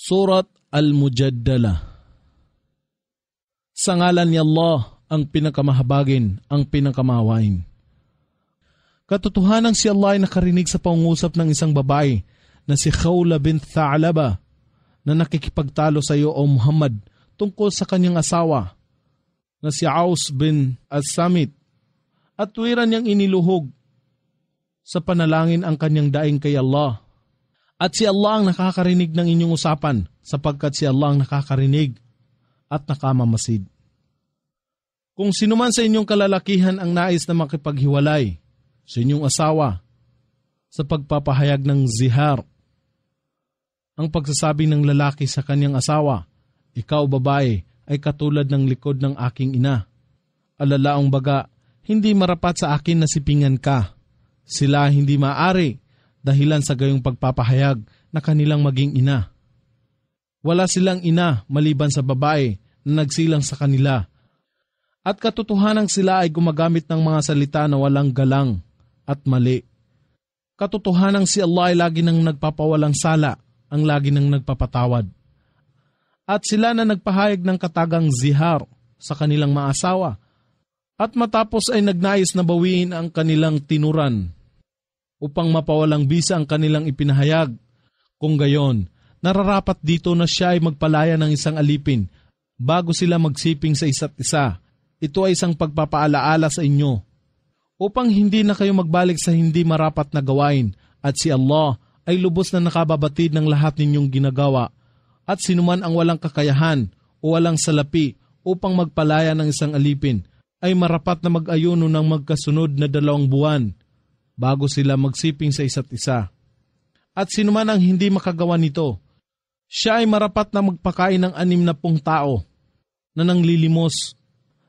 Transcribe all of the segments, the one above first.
Surat Al-Mujadala. Sa ngalan ni Allah, ang pinakamahabagin, ang pinakamahawain. Katotohanan si Allah ay nakarinig sa pangungusap ng isang babae na si Khawla bint Tha'laba na nakikipagtalo sa iyo o Muhammad tungkol sa kanyang asawa na si Aus bin As-Samit at tuwiran niyang iniluhog sa panalangin ang kanyang daing kay Allah. At si Allah ang nakakarinig ng inyong usapan sapagkat si Allah ang nakakarinig at nakamamasid. Kung sino man sa inyong kalalakihan ang nais na makipaghiwalay sa inyong asawa sa pagpapahayag ng zihar, ang pagsasabi ng lalaki sa kanyang asawa, ikaw babae ay katulad ng likod ng aking ina. Alalaong baga, hindi marapat sa akin na sipingan ka. Sila hindi maaari dahilan sa gayong pagpapahayag na kanilang maging ina. Wala silang ina maliban sa babae na nagsilang sa kanila. At katotohanang sila ay gumagamit ng mga salita na walang galang at mali. Katotohanang si Allah ay lagi nang nagpapawalang sala, ang lagi nang nagpapatawad. At sila na nagpahayag ng katagang zihar sa kanilang mga asawa at matapos ay nagnais na bawiin ang kanilang tinuran upang mapawalang bisa ang kanilang ipinahayag. Kung gayon, nararapat dito na siya ay magpalaya ng isang alipin bago sila magsiping sa isa't isa. Ito ay isang pagpapaalaala sa inyo upang hindi na kayo magbalik sa hindi marapat na gawain at si Allah ay lubos na nakababatid ng lahat ninyong ginagawa at sinuman ang walang kakayahan o walang salapi upang magpalaya ng isang alipin ay marapat na mag-ayuno ng magkasunod na 2 buwan bago sila magsiping sa isa't isa. At sinuman ang hindi makagawa nito, siya ay marapat na magpakain ng 60 tao na nanglilimos.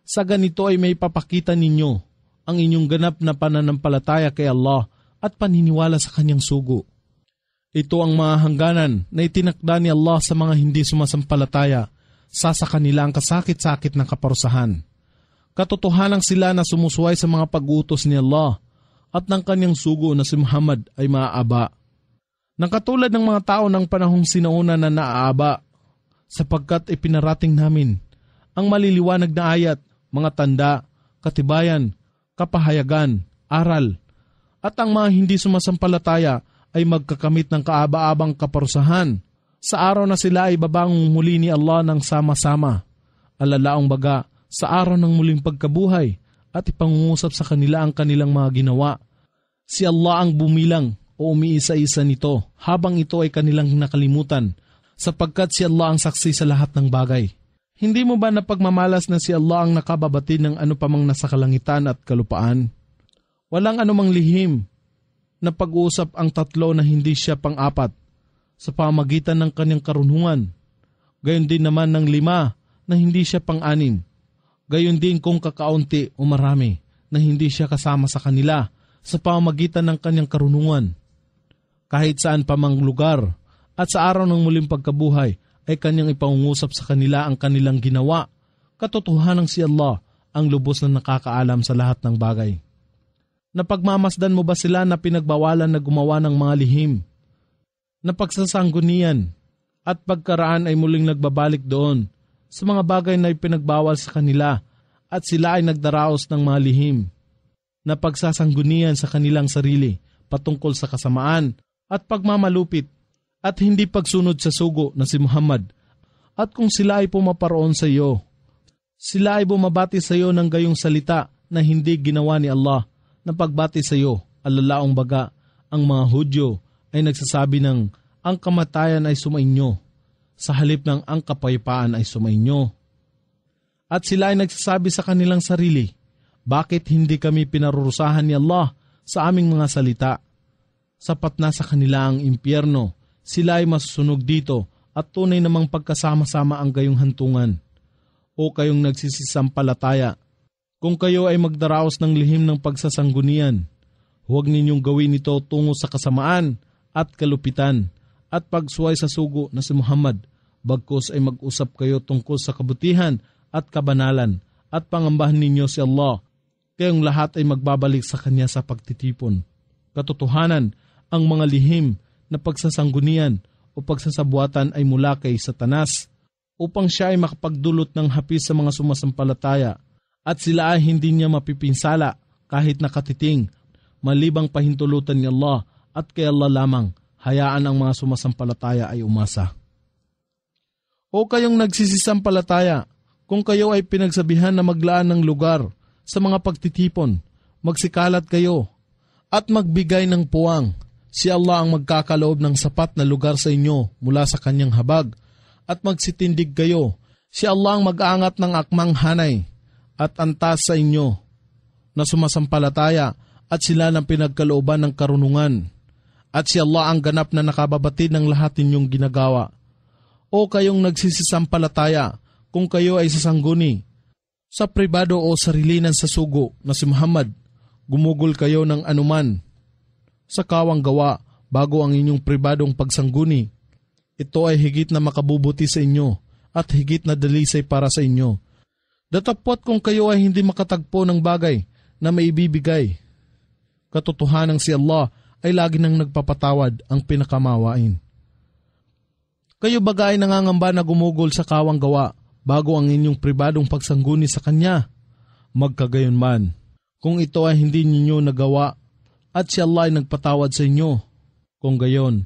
Sa ganito ay may papakita ninyo ang inyong ganap na pananampalataya kay Allah at paniniwala sa kanyang sugo. Ito ang mga hangganan na itinakda ni Allah sa mga hindi sumasampalataya sa kanila ang kasakit-sakit ng kaparusahan. Katotohanang sila na sumusuway sa mga pag-utos ni Allah at ng kanyang sugo na si Muhammad ay maaaba. Nang katulad ng mga tao ng panahong sinauna na naaaba, sapagkat ipinarating namin ang maliliwanag na ayat, mga tanda, katibayan, kapahayagan, aral, at ang mga hindi sumasampalataya ay magkakamit ng kaaba-abang kaparusahan sa araw na sila ay babangon muli ni Allah ng sama-sama. Alalaong baga sa araw ng muling pagkabuhay at ipangungusap sa kanila ang kanilang mga ginawa. Si Allah ang bumilang o umiisa-isa nito habang ito ay kanilang nakalimutan sapagkat si Allah ang saksi sa lahat ng bagay. Hindi mo ba napagmamalas na si Allah ang nakababatid ng ano pa mang nasa kalangitan at kalupaan? Walang anumang lihim na pag-uusap ang 3 na hindi siya pang-4 sa pamagitan ng kanyang karunungan. Gayon din naman ng 5 na hindi siya pang-6. Gayon din kung kakaunti o marami na hindi siya kasama sa kanila sa pamamagitan ng kanyang karunungan. Kahit saan pa mang lugar at sa araw ng muling pagkabuhay ay kanyang ipangungusap sa kanila ang kanilang ginawa. Katotohanan si Allah ang lubos na nakakaalam sa lahat ng bagay. Napagmamasdan mo ba sila na pinagbawalan na gumawa ng mga lihim, na pagsasanggunian at pagkaraan ay muling nagbabalik doon sa mga bagay na ipinagbawal sa kanila at sila ay nagdaraos ng mga lihim, na pagsasanggunian sa kanilang sarili patungkol sa kasamaan at pagmamalupit at hindi pagsunod sa sugo na si Muhammad. At kung sila ay pumaparoon sa iyo, sila ay bumabati sa iyo ng gayong salita na hindi ginawa ni Allah na pagbati sa iyo. Alalaong baga, ang mga Hudyo ay nagsasabi ng ang kamatayan ay sumainyo sa halip ng ang kapayapaan ay sumainyo. At sila ay nagsasabi sa kanilang sarili, bakit hindi kami pinarurusahan ni Allah sa aming mga salita? Sapat na sa kanila ang impyerno, sila ay masusunog dito at tunay namang pagkasama-sama ang gayong hantungan. O kayong nagsisisampalataya, kung kayo ay magdaraos ng lihim ng pagsasanggunian, huwag ninyong gawin ito tungo sa kasamaan at kalupitan at pagsuway sa sugo na si Muhammad, bagkus ay mag-usap kayo tungkol sa kabutihan at kabanalan at pangambahan ninyo si Allah, kayong lahat ay magbabalik sa Kanya sa pagtitipon. Katotohanan, ang mga lihim na pagsasanggunian o pagsasabuatan ay mula kay Satanas upang siya ay makapagdulot ng hapis sa mga sumasampalataya at sila ay hindi niya mapipinsala kahit nakatiting malibang pahintulutan ni Allah at kay Allah lamang hayaan ang mga sumasampalataya ay umasa. O kayong nagsisisampalataya, kung kayo ay pinagsabihan na maglaan ng lugar sa mga pagtitipon, magsikalat kayo at magbigay ng puwang. Si Allah ang magkakaloob ng sapat na lugar sa inyo mula sa kanyang habag at magsitindig kayo. Si Allah ang mag-aangat ng akmang hanay at antas sa inyo na sumasampalataya at sila ng pinagkalooban ng karunungan. At si Allah ang ganap na nakababatid ng lahat ninyong ginagawa. O kayong nagsisisampalataya, kung kayo ay sasangguni sa pribado o sarilinan sa sugo na si Muhammad, gumugol kayo ng anuman sa kawang gawa bago ang inyong pribadong pagsangguni. Ito ay higit na makabubuti sa inyo at higit na dalisay para sa inyo. Datapwat kung kayo ay hindi makatagpo ng bagay na maibibigay, katotohanan si Allah ay lagi nang nagpapatawad ang pinakamawain. Kayo bagay nangangamba na gumugol sa kawang gawa bago ang inyong pribadong pagsangguni sa Kanya. Magkagayon man, kung ito ay hindi ninyo nagawa at si Allah ay nagpatawad sa inyo. Kung gayon,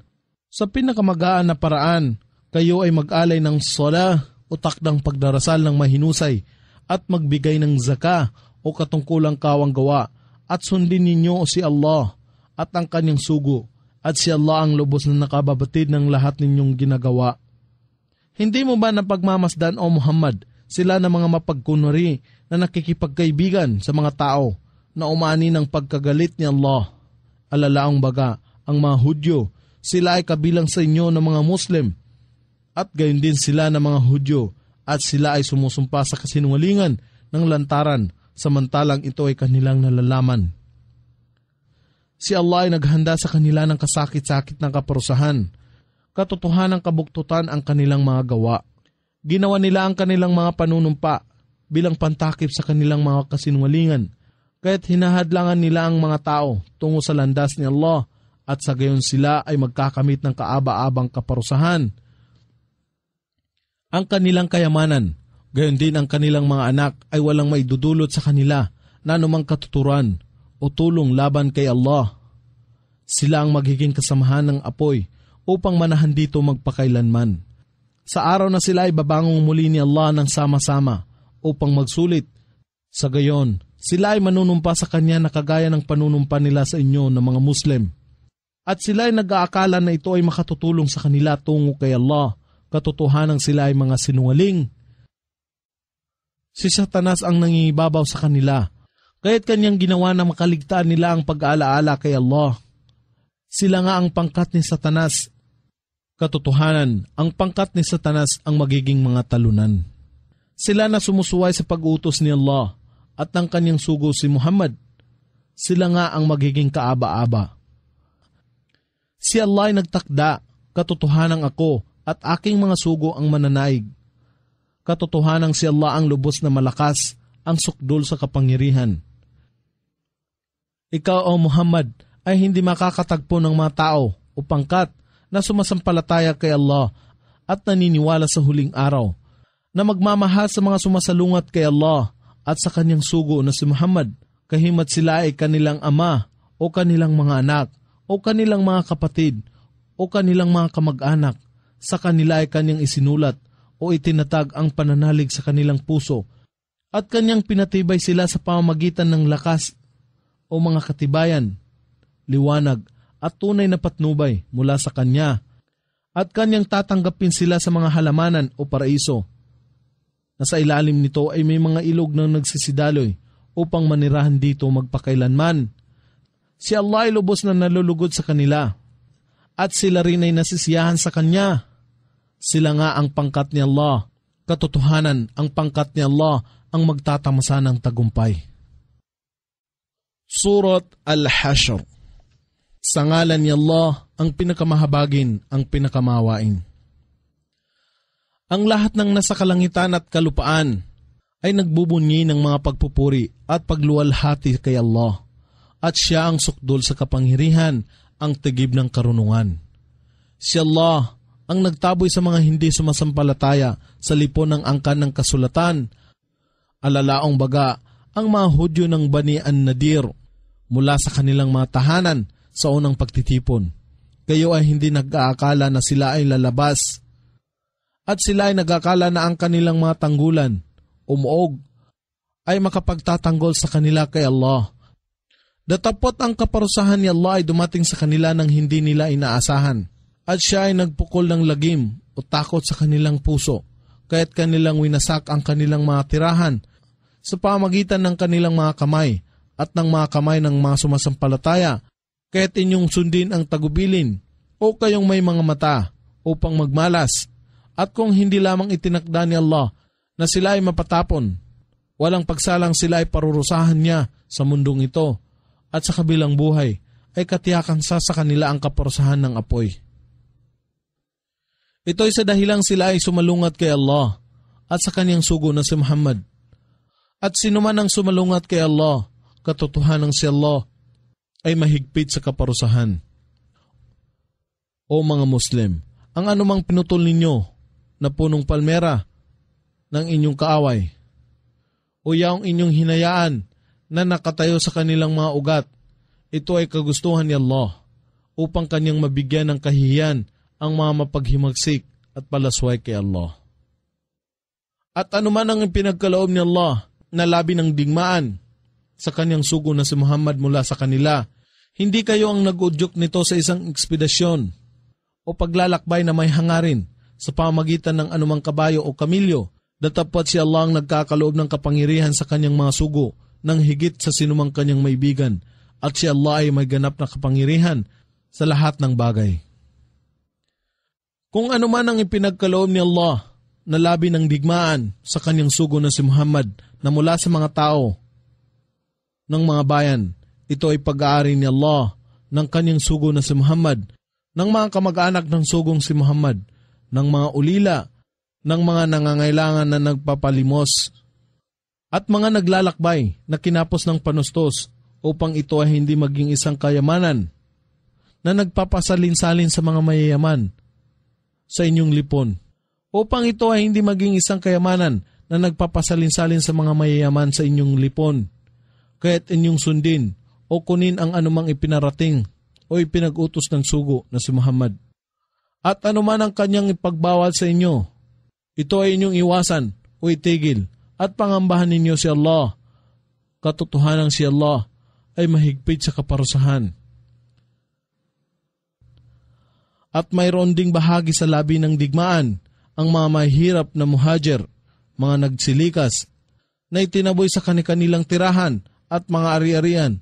sa pinakamagaan na paraan, kayo ay mag-alay ng sala o takdang pagdarasal ng mahinusay at magbigay ng zaka o katungkulang kawang gawa at sundin ninyo si Allah at ang kanyang sugo at si Allah ang lubos na nakababatid ng lahat ninyong ginagawa. Hindi mo ba napagmamasdan o Muhammad sila na mga mapagkunwari na nakikipagkaibigan sa mga tao na umani ng pagkagalit ni Allah? Alalaang baga, ang mga Hudyo, sila ay kabilang sa inyo ng mga Muslim at gayon din sila ng mga Hudyo at sila ay sumusumpa sa kasinungalingan ng lantaran samantalang ito ay kanilang nalalaman. Si Allah ay naghanda sa kanila ng kasakit-sakit ng kaparusahan. Katotohanan kabuktutan ang kanilang mga gawa. Ginawa nila ang kanilang mga panunumpa bilang pantakip sa kanilang mga kasinungalingan. Kaya't hinahadlangan nila ang mga tao tungo sa landas ni Allah at sa gayon sila ay magkakamit ng kaaba-abang kaparusahan. Ang kanilang kayamanan, gayon din ang kanilang mga anak ay walang maidudulot sa kanila na anumang katuturan o tulong laban kay Allah. Sila ang magiging kasamahan ng apoy upang manahan dito magpakailanman. Sa araw na sila ay babangong muli ni Allah ng sama-sama upang magsulit. Sa gayon, sila ay manunumpa sa Kanya na kagaya ng panunumpa nila sa inyo ng mga Muslim. At sila ay nag-aakala na ito ay makatutulong sa kanila tungo kay Allah. Katotohanan sila ay mga sinungaling. Si Satanas ang nangingibabaw sa kanila. Kaya't kanyang ginawa na makaligtaan nila ang pag-aalaala kay Allah. Sila nga ang pangkat ni Satanas. Katotohanan, ang pangkat ni Satanas ang magiging mga talunan. Sila na sumusuway sa pag-utos ni Allah at ng kanyang sugo si Muhammad. Sila nga ang magiging kaaba-aba. Si Allah ay nagtakda, katotohanan ako at aking mga sugo ang mananaig. Katotohanan si Allah ang lubos na malakas, ang sukdol sa kapangyarihan. Ikaw o Muhammad ay hindi makakatagpo ng mga tao o pangkat na sumasampalataya kay Allah at naniniwala sa huling araw, na magmamahal sa mga sumasalungat kay Allah at sa kanyang sugo na si Muhammad, kahimat sila ay kanilang ama o kanilang mga anak o kanilang mga kapatid o kanilang mga kamag-anak, sa kanila ay kanyang isinulat o itinatag ang pananalig sa kanilang puso at kanyang pinatibay sila sa pamamagitan ng lakas o mga katibayan, liwanag at tunay na patnubay mula sa Kanya at Kanyang tatanggapin sila sa mga halamanan o paraiso. Na sa ilalim nito ay may mga ilog na nagsisidaloy upang manirahan dito magpakailanman. Si Allah ay lubos na nalulugod sa kanila at sila rin ay nasisiyahan sa Kanya. Sila nga ang pangkat ni Allah. Katotohanan, ang pangkat ni Allah ang magtatamasa ng tagumpay. Surat Al-Hashr. Sa ngalan ni Allah, ang pinakamahabagin, ang pinakamawain. Ang lahat ng nasa kalangitan at kalupaan ay nagbubunyi ng mga pagpupuri at pagluwalhati kay Allah. At siya ang sukdol sa kapangyarihan, ang tigib ng karunungan. Si Allah ang nagtaboy sa mga hindi sumasampalataya sa lipon ng angkan ng kasulatan. Alalaong baga ang mga Hudyo ng Bani an-Nadir mula sa kanilang mga tahanan sa unang pagtitipon. Kayo ay hindi nag-aakala na sila ay lalabas at sila ay nag-aakala na ang kanilang mga tanggulan, umuog, ay makapagtatanggol sa kanila kay Allah. Datapot ang kaparusahan ni Allah ay dumating sa kanila nang hindi nila inaasahan at siya ay nagpukol ng lagim o takot sa kanilang puso kaya't kanilang winasak ang kanilang mga tirahan sa pamagitan ng kanilang mga kamay at ng mga kamay ng mga sumasampalataya kaya't inyong sundin ang tagubilin o kayong may mga mata upang magmalas at kung hindi lamang itinakda ni Allah na sila ay mapatapon, walang pagsalang sila ay parurusahan niya sa mundong ito at sa kabilang buhay ay katiyakan sa kanila ang kaparusahan ng apoy. Ito ay sa dahilang sila ay sumalungat kay Allah at sa kanyang sugo na si Muhammad. At sino man ang sumalungat kay Allah, katotohanan si Allah ay mahigpit sa kaparusahan. O mga Muslim, ang anumang pinutol ninyo na punong palmera ng inyong kaaway o yaong inyong hinayaan na nakatayo sa kanilang mga ugat, ito ay kagustuhan ni Allah upang kanyang mabigyan ng kahihiyan ang mga mapaghimagsik at palasway kay Allah. At anuman ang pinagkaloob ni Allah na labi ng digmaan sa kanyang sugo na si Muhammad mula sa kanila, hindi kayo ang nag-udyok nito sa isang ekspedisyon o paglalakbay na may hangarin sa pamagitan ng anumang kabayo o kamilyo, datapot si Allah ang nagkakaloob ng kapangyarihan sa kanyang mga sugo nang higit sa sinumang kanyang maibigan at si Allah ay may ganap na kapangyarihan sa lahat ng bagay. Kung ano man ang ipinagkaloob ni Allah na labi ng digmaan sa kanyang sugo na si Muhammad na mula sa mga tao ng mga bayan, ito ay pag-aari ni Allah ng kanyang sugo na si Muhammad, ng mga kamag-anak ng sugong si Muhammad, ng mga ulila, ng mga nangangailangan na nagpapalimos, at mga naglalakbay na kinapos ng panustos upang ito ay hindi maging isang kayamanan na nagpapasalin-salin sa mga mayayaman sa inyong lipon, upang ito ay hindi maging isang kayamanan na nagpapasalin-salin sa mga mayayaman sa inyong lipon, kaya't inyong sundin o kunin ang anumang ipinarating o ipinag-utos ng sugo na si Muhammad. At anuman ang kanyang ipagbawal sa inyo, ito ay inyong iwasan o itigil at pangambahan ninyo si Allah. Katotohanan si Allah ay mahigpit sa kaparusahan. At mayroon ding bahagi sa labi ng digmaan ang mga mahihirap na muhajir, mga nagsilikas, na itinaboy sa kanilang tirahan at mga ari-arian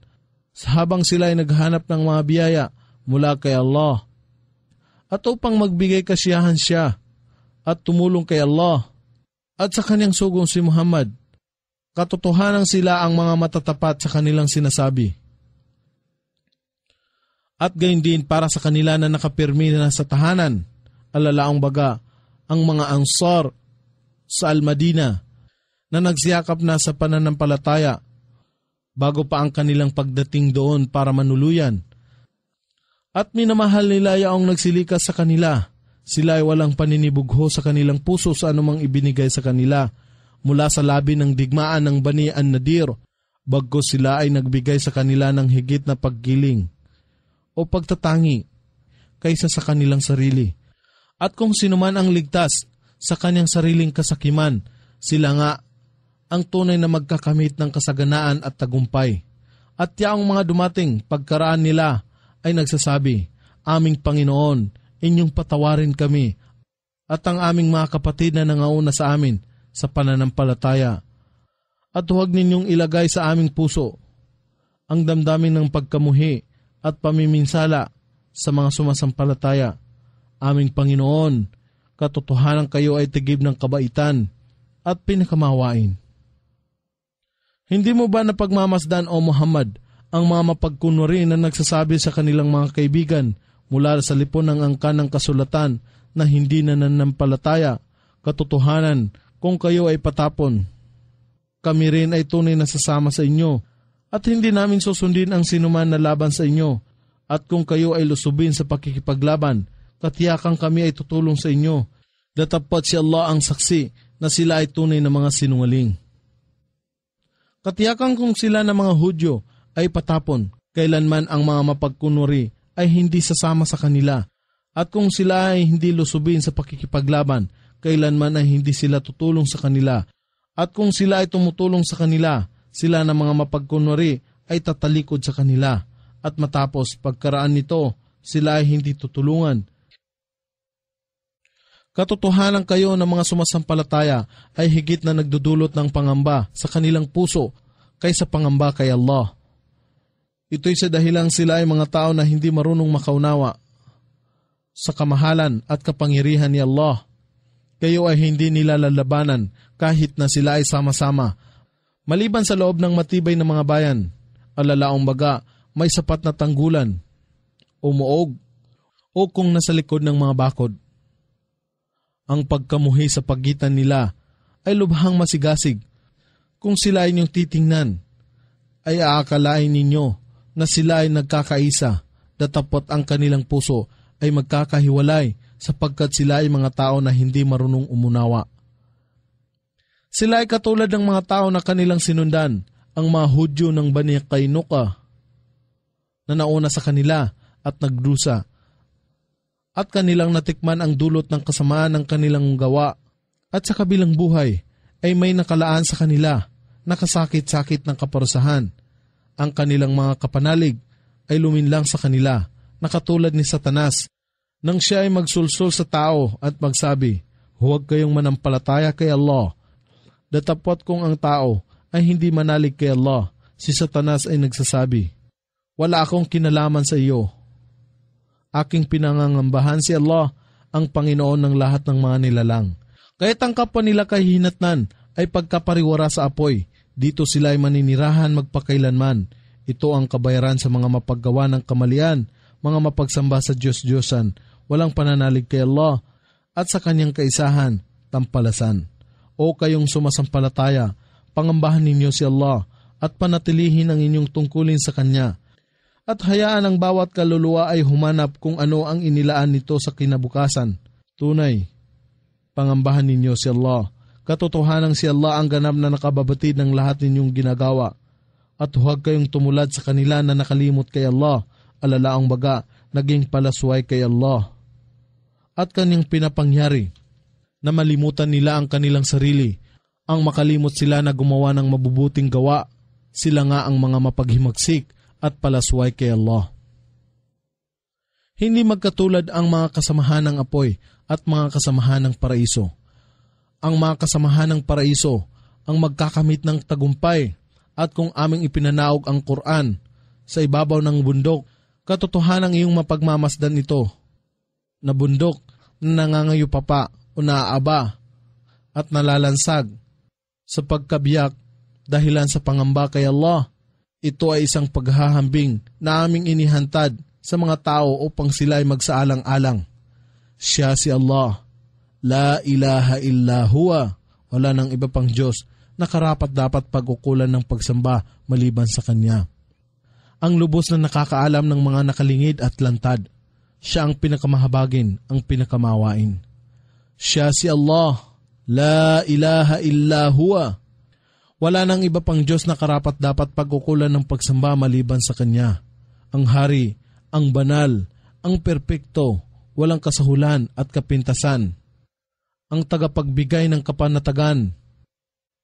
habang sila ay naghanap ng mga biyaya mula kay Allah. At upang magbigay kasiyahan siya at tumulong kay Allah at sa kanyang sugong si Muhammad, katotohanan sila ang mga matatapat sa kanilang sinasabi. At gayon din para sa kanila na nakapirmi na sa tahanan, alalaang baga ang mga Ansar sa Al-Madina na nagsiyakap na sa pananampalataya bago pa ang kanilang pagdating doon para manuluyan. At minamahal nila yaong nagsilikas sa kanila. Sila ay walang paninibugho sa kanilang puso sa anumang ibinigay sa kanila mula sa labi ng digmaan ng Bani an-Nadir, bagkus sila ay nagbigay sa kanila ng higit na paggiling o pagtatangi kaysa sa kanilang sarili. At kung sino man ang ligtas sa kanyang sariling kasakiman, sila nga ang tunay na magkakamit ng kasaganaan at tagumpay. At yaong mga dumating pagkaraan nila ay nagsasabi, Aming Panginoon, inyong patawarin kami at ang aming mga kapatid na nangauna sa amin sa pananampalataya. At huwag ninyong ilagay sa aming puso ang damdamin ng pagkamuhi at pamiminsala sa mga sumasampalataya. Aming Panginoon, katotohanan kayo ay tigib ng kabaitan at pinakamawain. Hindi mo ba napagmamasdan, O Muhammad, ang mga mapagkunwari na nagsasabi sa kanilang mga kaibigan mula sa lipon ng angkan ng kasulatan na hindi na nanampalataya, katotohanan kung kayo ay patapon. Kami rin ay tunay na sasama sa inyo at hindi namin susundin ang sinuman na laban sa inyo, at kung kayo ay lusubin sa pakikipaglaban, Katiyakan kami ay tutulong sa inyo. Datapot si Allah ang saksi na sila ay tunay na mga sinungaling. Katiyakan kung sila na mga Hudyo ay patapon, kailanman ang mga mapagkunwari ay hindi sasama sa kanila. At kung sila ay hindi lusubin sa pakikipaglaban, kailanman ay hindi sila tutulong sa kanila. At kung sila ay tumutulong sa kanila, sila na mga mapagkunwari ay tatalikod sa kanila. At matapos pagkaraan nito, sila ay hindi tutulungan. Katotohanan kayo ng mga sumasampalataya ay higit na nagdudulot ng pangamba sa kanilang puso kaysa pangamba kay Allah. Ito'y sa dahilang sila ay mga tao na hindi marunong makaunawa sa kamahalan at kapangyarihan ni Allah. Kayo ay hindi nila lalabanan kahit na sila ay sama-sama. Maliban sa loob ng matibay na mga bayan, alalaong baga may sapat na tanggulan, umuog, o kung nasa likod ng mga bakod. Ang pagkamuhi sa pagitan nila ay lubhang masigasig. Kung sila ay inyong titingnan, ay aakalain ninyo na sila ay nagkakaisa, datapot ang kanilang puso ay magkakahiwalay sapagkat sila ay mga tao na hindi marunong umunawa. Sila ay katulad ng mga tao na kanilang sinundan, ang mga Hudyo ng Bani Qaynuqa na nauna sa kanila at nagdusa, at kanilang natikman ang dulot ng kasamaan ng kanilang gawa, at sa kabilang buhay ay may nakalaan sa kanila, nakasakit-sakit ng kaparusahan. Ang kanilang mga kapanalig ay luminlang sa kanila, nakatulad ni Satanas, nang siya ay magsulsul sa tao at magsabi, huwag kayong manampalataya kay Allah. Datapot kung ang tao ay hindi manalig kay Allah, si Satanas ay nagsasabi, wala akong kinalaman sa iyo. Aking pinangangambahan si Allah, ang Panginoon ng lahat ng mga nilalang. Kahit ang kapwa nila kahihinatnan ay pagkapariwara sa apoy, dito sila ay maninirahan magpakailanman. Ito ang kabayaran sa mga mapaggawa ng kamalian, mga mapagsamba sa Diyos-Diyosan, walang pananalig kay Allah, at sa kanyang kaisahan, tampalasan. O kayong sumasampalataya, pangambahan ninyo si Allah, at panatilihin ang inyong tungkulin sa Kanya. At hayaan ang bawat kaluluwa ay humanap kung ano ang inilaan nito sa kinabukasan. Tunay, pangambahan ninyo si Allah. Katotohanan si Allah ang ganap na nakababatid ng lahat ninyong ginagawa. At huwag kayong tumulad sa kanila na nakalimot kay Allah, alalaang baga, naging palasway kay Allah. At kanyang pinapangyari na malimutan nila ang kanilang sarili, ang makalimot sila na gumawa ng mabubuting gawa. Sila nga ang mga mapaghimagsik at palasway kay Allah. Hindi magkatulad ang mga kasamahan ng apoy at mga kasamahan ng paraiso. Ang mga kasamahan ng paraiso ang magkakamit ng tagumpay, at kung aming ipinanaog ang Quran sa ibabaw ng bundok, katotohanan iyong mapagmamasdan ito na bundok na nangangayupapa o naaaba at nalalansag sa pagkabiyak dahilan sa pangamba kay Allah. Ito ay isang paghahambing na aming inihantad sa mga tao upang sila ay magsaalang-alang. Siya si Allah. La ilaha illa huwa. Wala nang iba pang Diyos na karapat dapat pag-ukulan ng pagsamba maliban sa Kanya. Ang lubos na nakakaalam ng mga nakalingid at lantad. Siya ang pinakamahabagin, ang pinakamawain. Siya si Allah. La ilaha illa huwa. Wala nang iba pang Diyos na karapat dapat pag-ukulan ng pagsamba maliban sa Kanya. Ang hari, ang banal, ang perpekto, walang kasahulan at kapintasan. Ang tagapagbigay ng kapanatagan.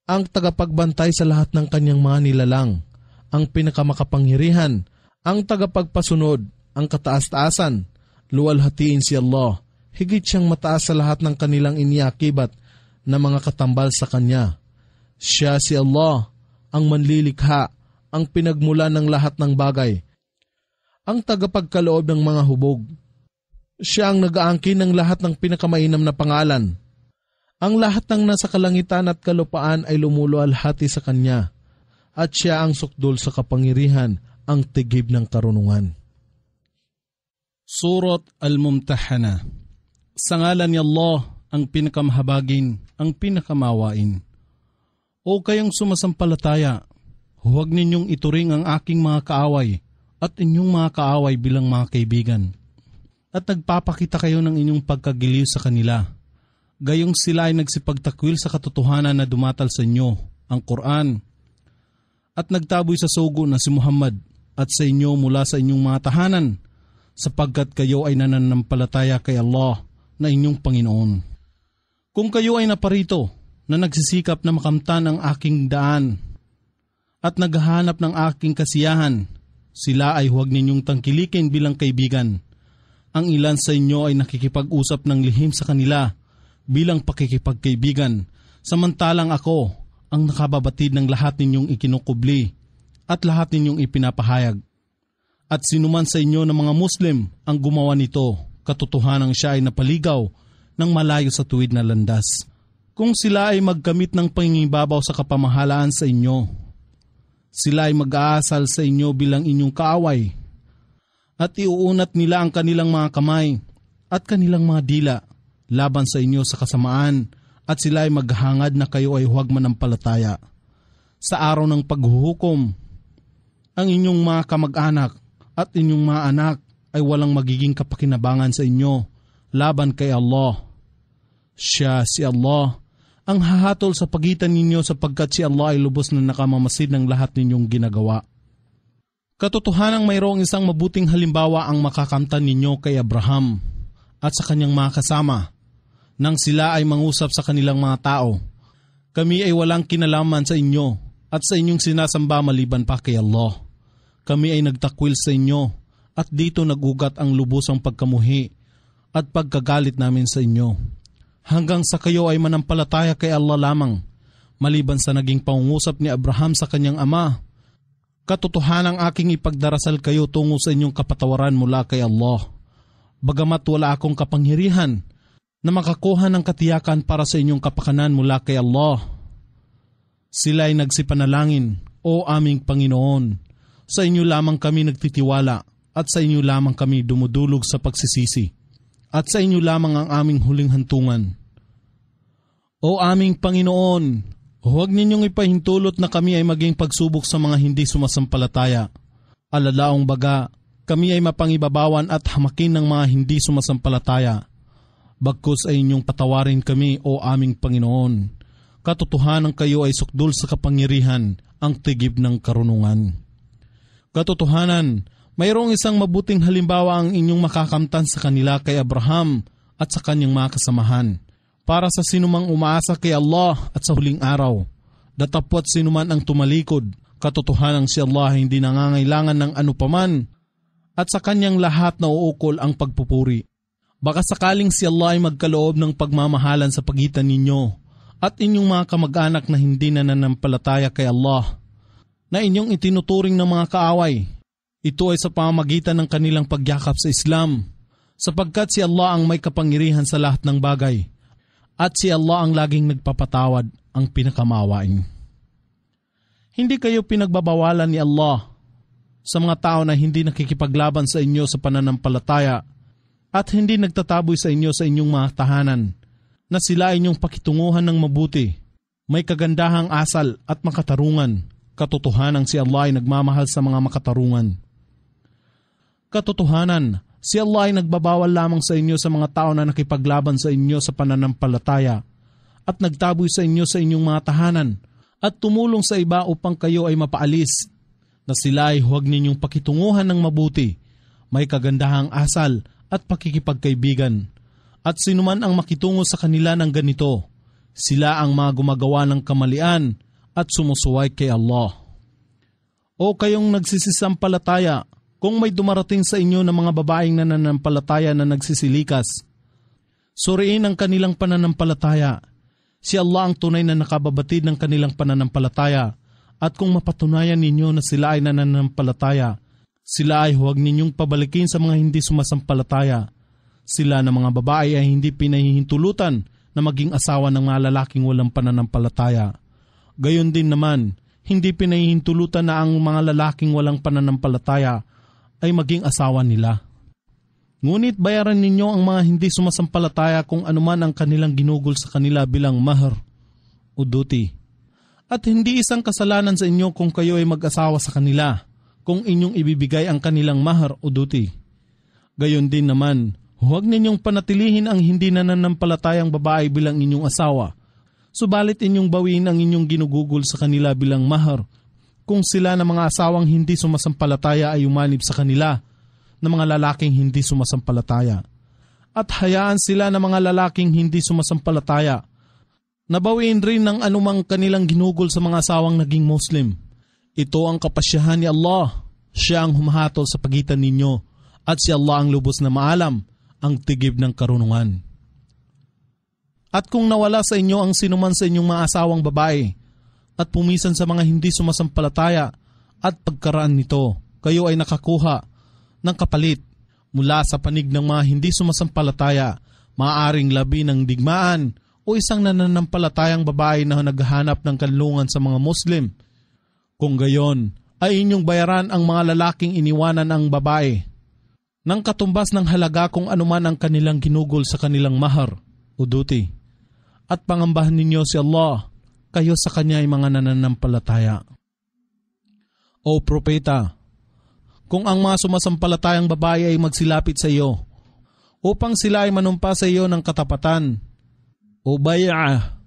Ang tagapagbantay sa lahat ng Kanyang mga nilalang. Ang pinakamakapangyarihan. Ang tagapagpasunod, ang kataas-taasan. Luwalhatiin si Allah. Higit siyang mataas sa lahat ng kanilang iniakibat na mga katambal sa Kanya. Siya si Allah, ang manlilikha, ang pinagmula ng lahat ng bagay, ang tagapagkaloob ng mga hubog. Siya ang nag-aangkin ng lahat ng pinakamainam na pangalan. Ang lahat ng nasa kalangitan at kalupaan ay lumulualhati sa Kanya, at siya ang sukdol sa kapangyarihan, ang tigib ng karunungan. Surat Al-Mumtahana. Sa ngalan ni Allah, ang pinakamahabagin, ang pinakamawain. O kayong sumasampalataya, huwag ninyong ituring ang aking mga kaaway at inyong mga kaaway bilang mga kaibigan. at nagpapakita kayo ng inyong pagkagiliw sa kanila. Gayong sila ay nagsipagtakwil sa katotohanan na dumatal sa inyo, ang Quran, at nagtaboy sa sugo na si Muhammad at sa inyo mula sa inyong mga tahanan, sapagkat kayo ay nananampalataya kay Allah na inyong Panginoon. Kung kayo ay naparito na nagsisikap na makamtan ang aking daan at naghahanap ng aking kasiyahan, sila ay huwag ninyong tangkilikin bilang kaibigan. Ang ilan sa inyo ay nakikipag-usap ng lihim sa kanila bilang pakikipagkaibigan, samantalang ako ang nakababatid ng lahat ninyong ikinukubli at lahat ninyong ipinapahayag. At sinuman sa inyo ng mga Muslim ang gumawa nito, katotohanang siya ay napaligaw ng malayo sa tuwid na landas. Kung sila ay magkamit ng pangingibabaw sa kapamahalaan sa inyo, sila ay mag-aasal sa inyo bilang inyong kaaway, at iuunat nila ang kanilang mga kamay at kanilang mga dila laban sa inyo sa kasamaan, at sila ay maghangad na kayo ay huwag manampalataya. Sa araw ng paghuhukom, ang inyong mga kamag-anak at inyong mga anak ay walang magiging kapakinabangan sa inyo laban kay Allah. Siya, si Allah, ang hahatol sa pagitan ninyo sapagkat si Allah ay lubos na nakamamasid ng lahat ninyong ginagawa. Katotohanang mayroong isang mabuting halimbawa ang makakamtan ninyo kay Abraham at sa kanyang mga kasama nang sila ay mangusap sa kanilang mga tao. Kami ay walang kinalaman sa inyo at sa inyong sinasamba maliban pa kay Allah. Kami ay nagtakwil sa inyo at dito nagugat ang lubusang pagkamuhi at pagkagalit namin sa inyo. Hanggang sa kayo ay manampalataya kay Allah lamang, maliban sa naging pangungusap ni Abraham sa kanyang ama. Katotohanang aking ipagdarasal kayo tungo sa inyong kapatawaran mula kay Allah. Bagamat wala akong kapangyarihan na makakuha ng katiyakan para sa inyong kapakanan mula kay Allah. Sila ay nagsipanalangin, O aming Panginoon, sa inyo lamang kami nagtitiwala at sa inyo lamang kami dumudulog sa pagsisisi at sa inyo lamang ang aming huling hantungan. O aming Panginoon, huwag ninyong ipahintulot na kami ay maging pagsubok sa mga hindi sumasampalataya. Alalaong baga, kami ay mapangibabawan at hamakin ng mga hindi sumasampalataya. Bagkus ay inyong patawarin kami, O aming Panginoon. Katotohanan kayo ay sukdul sa kapangyarihan, ang tigib ng karunungan. Katotohanan, mayroong isang mabuting halimbawa ang inyong makakamtan sa kanila kay Abraham at sa kanyang mga kasamahan. Para sa sinumang umaasa kay Allah at sa huling araw, datapwat sinuman ang tumalikod, katotohanang si Allah hindi nangangailangan ng anupaman at sa kanyang lahat na uukol ang pagpupuri. Baka sakaling si Allah ay magkaloob ng pagmamahalan sa pagitan ninyo at inyong mga kamag-anak na hindi nananampalataya kay Allah, na inyong itinuturing ng mga kaaway. Ito ay sa pamamagitan ng kanilang pagyakap sa Islam, sapagkat si Allah ang may kapangyarihan sa lahat ng bagay. At si Allah ang laging nagpapatawad, ang pinakamawain. Hindi kayo pinagbabawalan ni Allah sa mga tao na hindi nakikipaglaban sa inyo sa pananampalataya at hindi nagtataboy sa inyo sa inyong mga tahanan, na sila inyong pakitunguhan ng mabuti, may kagandahang asal at makatarungan. Katotohanan si Allah ay nagmamahal sa mga makatarungan. Katotohanan, si Allah ay nagbabawal lamang sa inyo sa mga tao na nakipaglaban sa inyo sa pananampalataya at nagtaboy sa inyo sa inyong mga tahanan at tumulong sa iba upang kayo ay mapaalis, na sila ay huwag ninyong pakitunguhan ng mabuti, may kagandahang asal at pakikipagkaibigan. At sinuman ang makitungo sa kanila ng ganito, sila ang mga gumagawa ng kamalian at sumusuway kay Allah. O kayong nagsisisampalataya, kung may dumarating sa inyo ng mga babaeng nananampalataya na nagsisilikas, suriin ang kanilang pananampalataya. Si Allah ang tunay na nakababatid ng kanilang pananampalataya, at kung mapatunayan ninyo na sila ay nananampalataya, sila ay huwag ninyong pabalikin sa mga hindi sumasampalataya. Sila na mga babae ay hindi pinahihintulutan na maging asawa ng mga lalaking walang pananampalataya. Gayon din naman, hindi pinahihintulutan na ang mga lalaking walang pananampalataya ay maging asawa nila. Ngunit bayaran ninyo ang mga hindi sumasampalataya kung anuman ang kanilang ginugol sa kanila bilang mahar o duty. At hindi isang kasalanan sa inyo kung kayo ay mag-asawa sa kanila, kung inyong ibibigay ang kanilang mahar o duty. Gayon din naman, Huwag ninyong panatilihin ang hindi nananampalatayang babae bilang inyong asawa. Subalit inyong bawiin ang inyong ginugugol sa kanila bilang mahar kung sila na mga asawang hindi sumasampalataya ay umanib sa kanila na mga lalaking hindi sumasampalataya. At hayaan sila na mga lalaking hindi sumasampalataya. Nabawiin rin ng anumang kanilang ginugol sa mga asawang naging Muslim. Ito ang kapasyahan ni Allah. Siya ang humahatol sa pagitan ninyo at si Allah ang lubos na maalam, ang tigib ng karunungan. At kung nawala sa inyo ang sinuman sa inyong mga asawang babae at pumisan sa mga hindi sumasampalataya at pagkaraan nito, kayo ay nakakuha ng kapalit mula sa panig ng mga hindi sumasampalataya, maaaring labi ng digmaan o isang nananampalatayang babae na naghahanap ng kanlungan sa mga Muslim. Kung gayon, ay inyong bayaran ang mga lalaking iniwanan ang babae ng katumbas ng halaga kung anuman ang kanilang ginugol sa kanilang mahar o duty. At pangambahan ninyo si Allah, kayo sa Kanya ay mga nananampalataya. O propeta, kung ang mga sumasampalatayang babae ay magsilapit sa iyo, upang sila ay manumpa sa iyo ng katapatan, o bay'ah,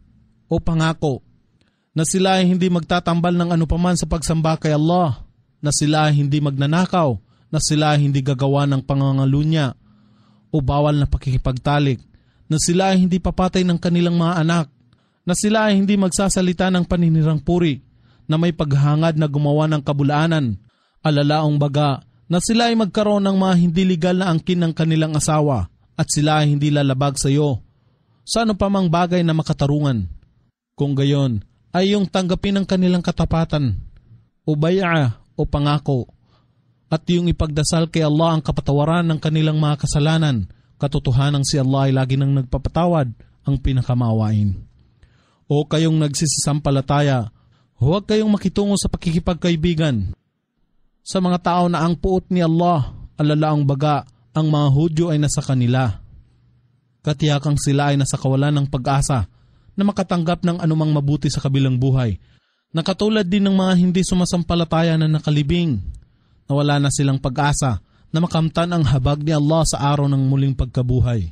o pangako, na sila ay hindi magtatambal ng anupaman sa pagsamba kay Allah, na sila ay hindi magnanakaw, na sila ay hindi gagawa ng pangangalunya, o bawal na pakikipagtalik, na sila ay hindi papatay ng kanilang mga anak, na sila ay hindi magsasalita ng paninirang puri, na may paghangad na gumawa ng kabulaanan, alalaong baga, na sila ay magkaroon ng mga hindi legal na angkin ng kanilang asawa, at sila ay hindi lalabag sa iyo, sa ano pa mang bagay na makatarungan. Kung gayon, ay yung tanggapin ang kanilang katapatan, o bay'ah, o pangako, at yung ipagdasal kay Allah ang kapatawaran ng kanilang mga kasalanan, katotohanang si Allah ay lagi nang nagpapatawad, ang pinakamaawain. O kayong nagsisampalataya, huwag kayong makitungo sa pakikipagkaibigan sa mga tao na ang puot ni Allah, alalaang baga, ang mga Hudyo ay nasa kanila. Katiyakang sila ay nasa kawalan ng pag-asa na makatanggap ng anumang mabuti sa kabilang buhay, na katulad din ng mga hindi sumasampalataya na nakalibing, na wala na silang pag-asa na makamtan ang habag ni Allah sa araw ng muling pagkabuhay.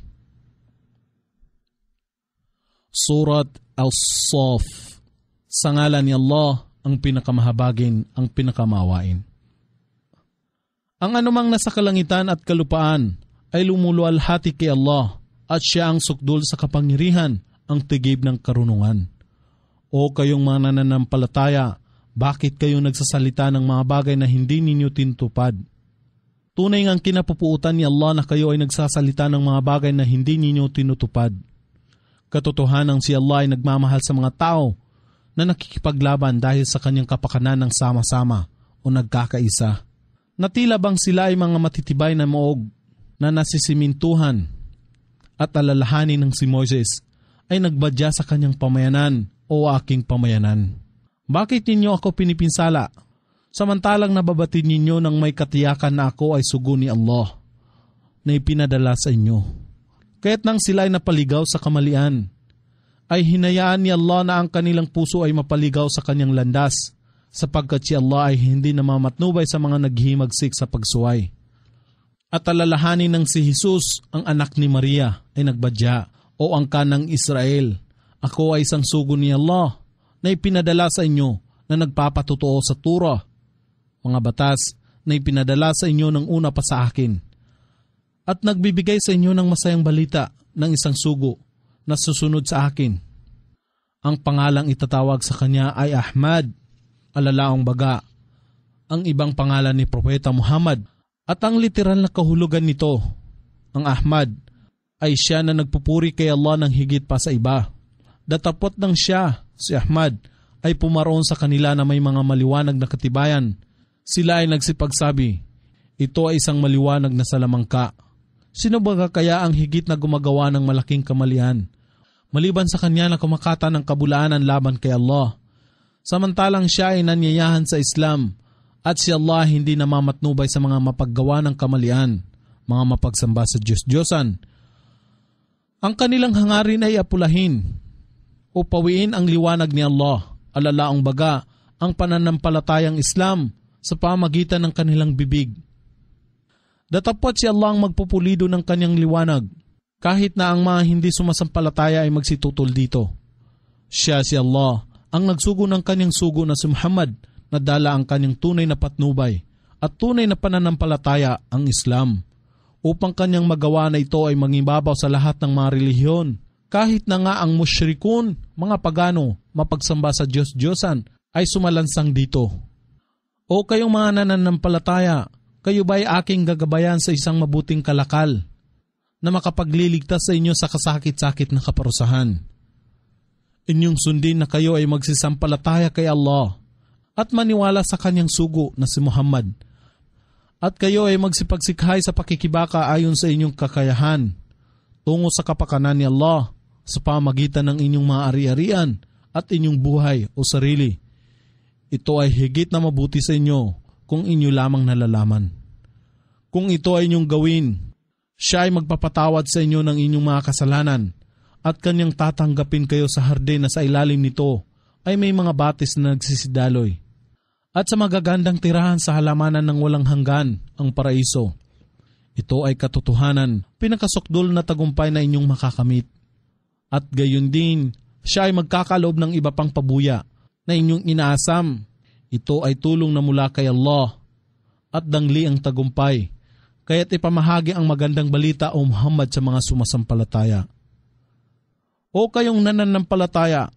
Surat Al-Saf. Sa ngalan ni Allah, ang pinakamahabagin, ang pinakamawain. Ang anumang nasa kalangitan at kalupaan ay lumuluwalhati kay Allah, at siya ang sukdul sa kapangyarihan, ang tigib ng karunungan. O kayong mga nananampalataya, bakit kayo nagsasalita ng mga bagay na hindi ninyo tinutupad? Tunay ngang kinapupuutan ni Allah na kayo ay nagsasalita ng mga bagay na hindi ninyo tinutupad. Katotohanan si Allah ay nagmamahal sa mga tao na nakikipaglaban dahil sa kanyang kapakanan ng sama-sama o nagkakaisa. Natila bang sila ay mga matitibay na moog na nasisimintuhan at alalahanin ng si Moses ay nagbadya sa kanyang pamayanan o aking pamayanan. Bakit ninyo ako pinipinsala? Samantalang nababatid ninyo ng may katiyakan na ako ay sugo ni Allah na ipinadala sa inyo. Kaya't nang sila ay napaligaw sa kamalian, ay hinayaan ni Allah na ang kanilang puso ay mapaligaw sa kanyang landas, sapagkat si Allah ay hindi namamatnubay sa mga naghihimagsik sa pagsuway. At alalahanin ng si Jesus, ang anak ni Maria, ay nagbadya, o ang kanang Israel, ako ay isang sugo ni Allah na ipinadala sa inyo na nagpapatutuo sa Torah, mga batas na ipinadala sa inyo ng una pa sa akin, at nagbibigay sa inyo ng masayang balita ng isang sugo na susunod sa akin. Ang pangalang itatawag sa kanya ay Ahmad, alalaong baga, ang ibang pangalan ni Propeta Muhammad, at ang literal na kahulugan nito, ang Ahmad, ay siya na nagpupuri kay Allah ng higit pa sa iba. Datapot ng siya, si Ahmad, ay pumaroon sa kanila na may mga maliwanag na katibayan. Sila ay nagsipagsabi, ito ay isang maliwanag na salamangka. Sino ba kaya ang higit na gumagawa ng malaking kamalian, maliban sa kanya na kumakata ng kabulaanan laban kay Allah? Samantalang siya ay nanyayahan sa Islam, at si Allah hindi namamatnubay sa mga mapaggawa ng kamalian, mga mapagsamba sa Diyos-Diyosan. Ang kanilang hangarin ay apulahin o pawiin ang liwanag ni Allah, alalaong baga ang pananampalatayang Islam sa pamagitan ng kanilang bibig. Datapwat si Allah ang magpupulido ng kanyang liwanag, kahit na ang mga hindi sumasampalataya ay magsitutol dito. Siya si Allah ang nagsugo ng kanyang sugo na si Muhammad na dala ang kanyang tunay na patnubay at tunay na pananampalataya ang Islam, upang kanyang magawa na ito ay mangibabaw sa lahat ng mga relihiyon, kahit na nga ang musyrikun, mga pagano, mapagsamba sa Diyos-Diyosan ay sumalansang dito. O kayong mga nananampalataya, kayo ba'y aking gagabayan sa isang mabuting kalakal na makapagliligtas sa inyo sa kasakit-sakit na kaparusahan? Inyong sundin na kayo ay magsisampalataya kay Allah at maniwala sa kanyang sugo na si Muhammad. At kayo ay magsipagsikhay sa pakikibaka ayon sa inyong kakayahan tungo sa kapakanan ni Allah sa pamagitan ng inyong mga ari-arian at inyong buhay o sarili. Ito ay higit na mabuti sa inyo kung inyo lamang nalalaman. Kung ito ay inyong gawin, siya ay magpapatawad sa inyo ng inyong mga kasalanan at kanyang tatanggapin kayo sa hardin na sa ilalim nito ay may mga batis na nagsisidaloy. At sa magagandang tirahan sa halamanan ng walang hanggan, ang paraiso. Ito ay katotohanan, pinakasukdol na tagumpay na inyong makakamit. At gayon din, siya ay magkakaloob ng iba pang pabuya na inyong inaasam. Ito ay tulong na mula kay Allah at dangli ang tagumpay. Kaya't ipamahagi ang magandang balita o Muhammad sa mga sumasampalataya. O kayong nananampalataya,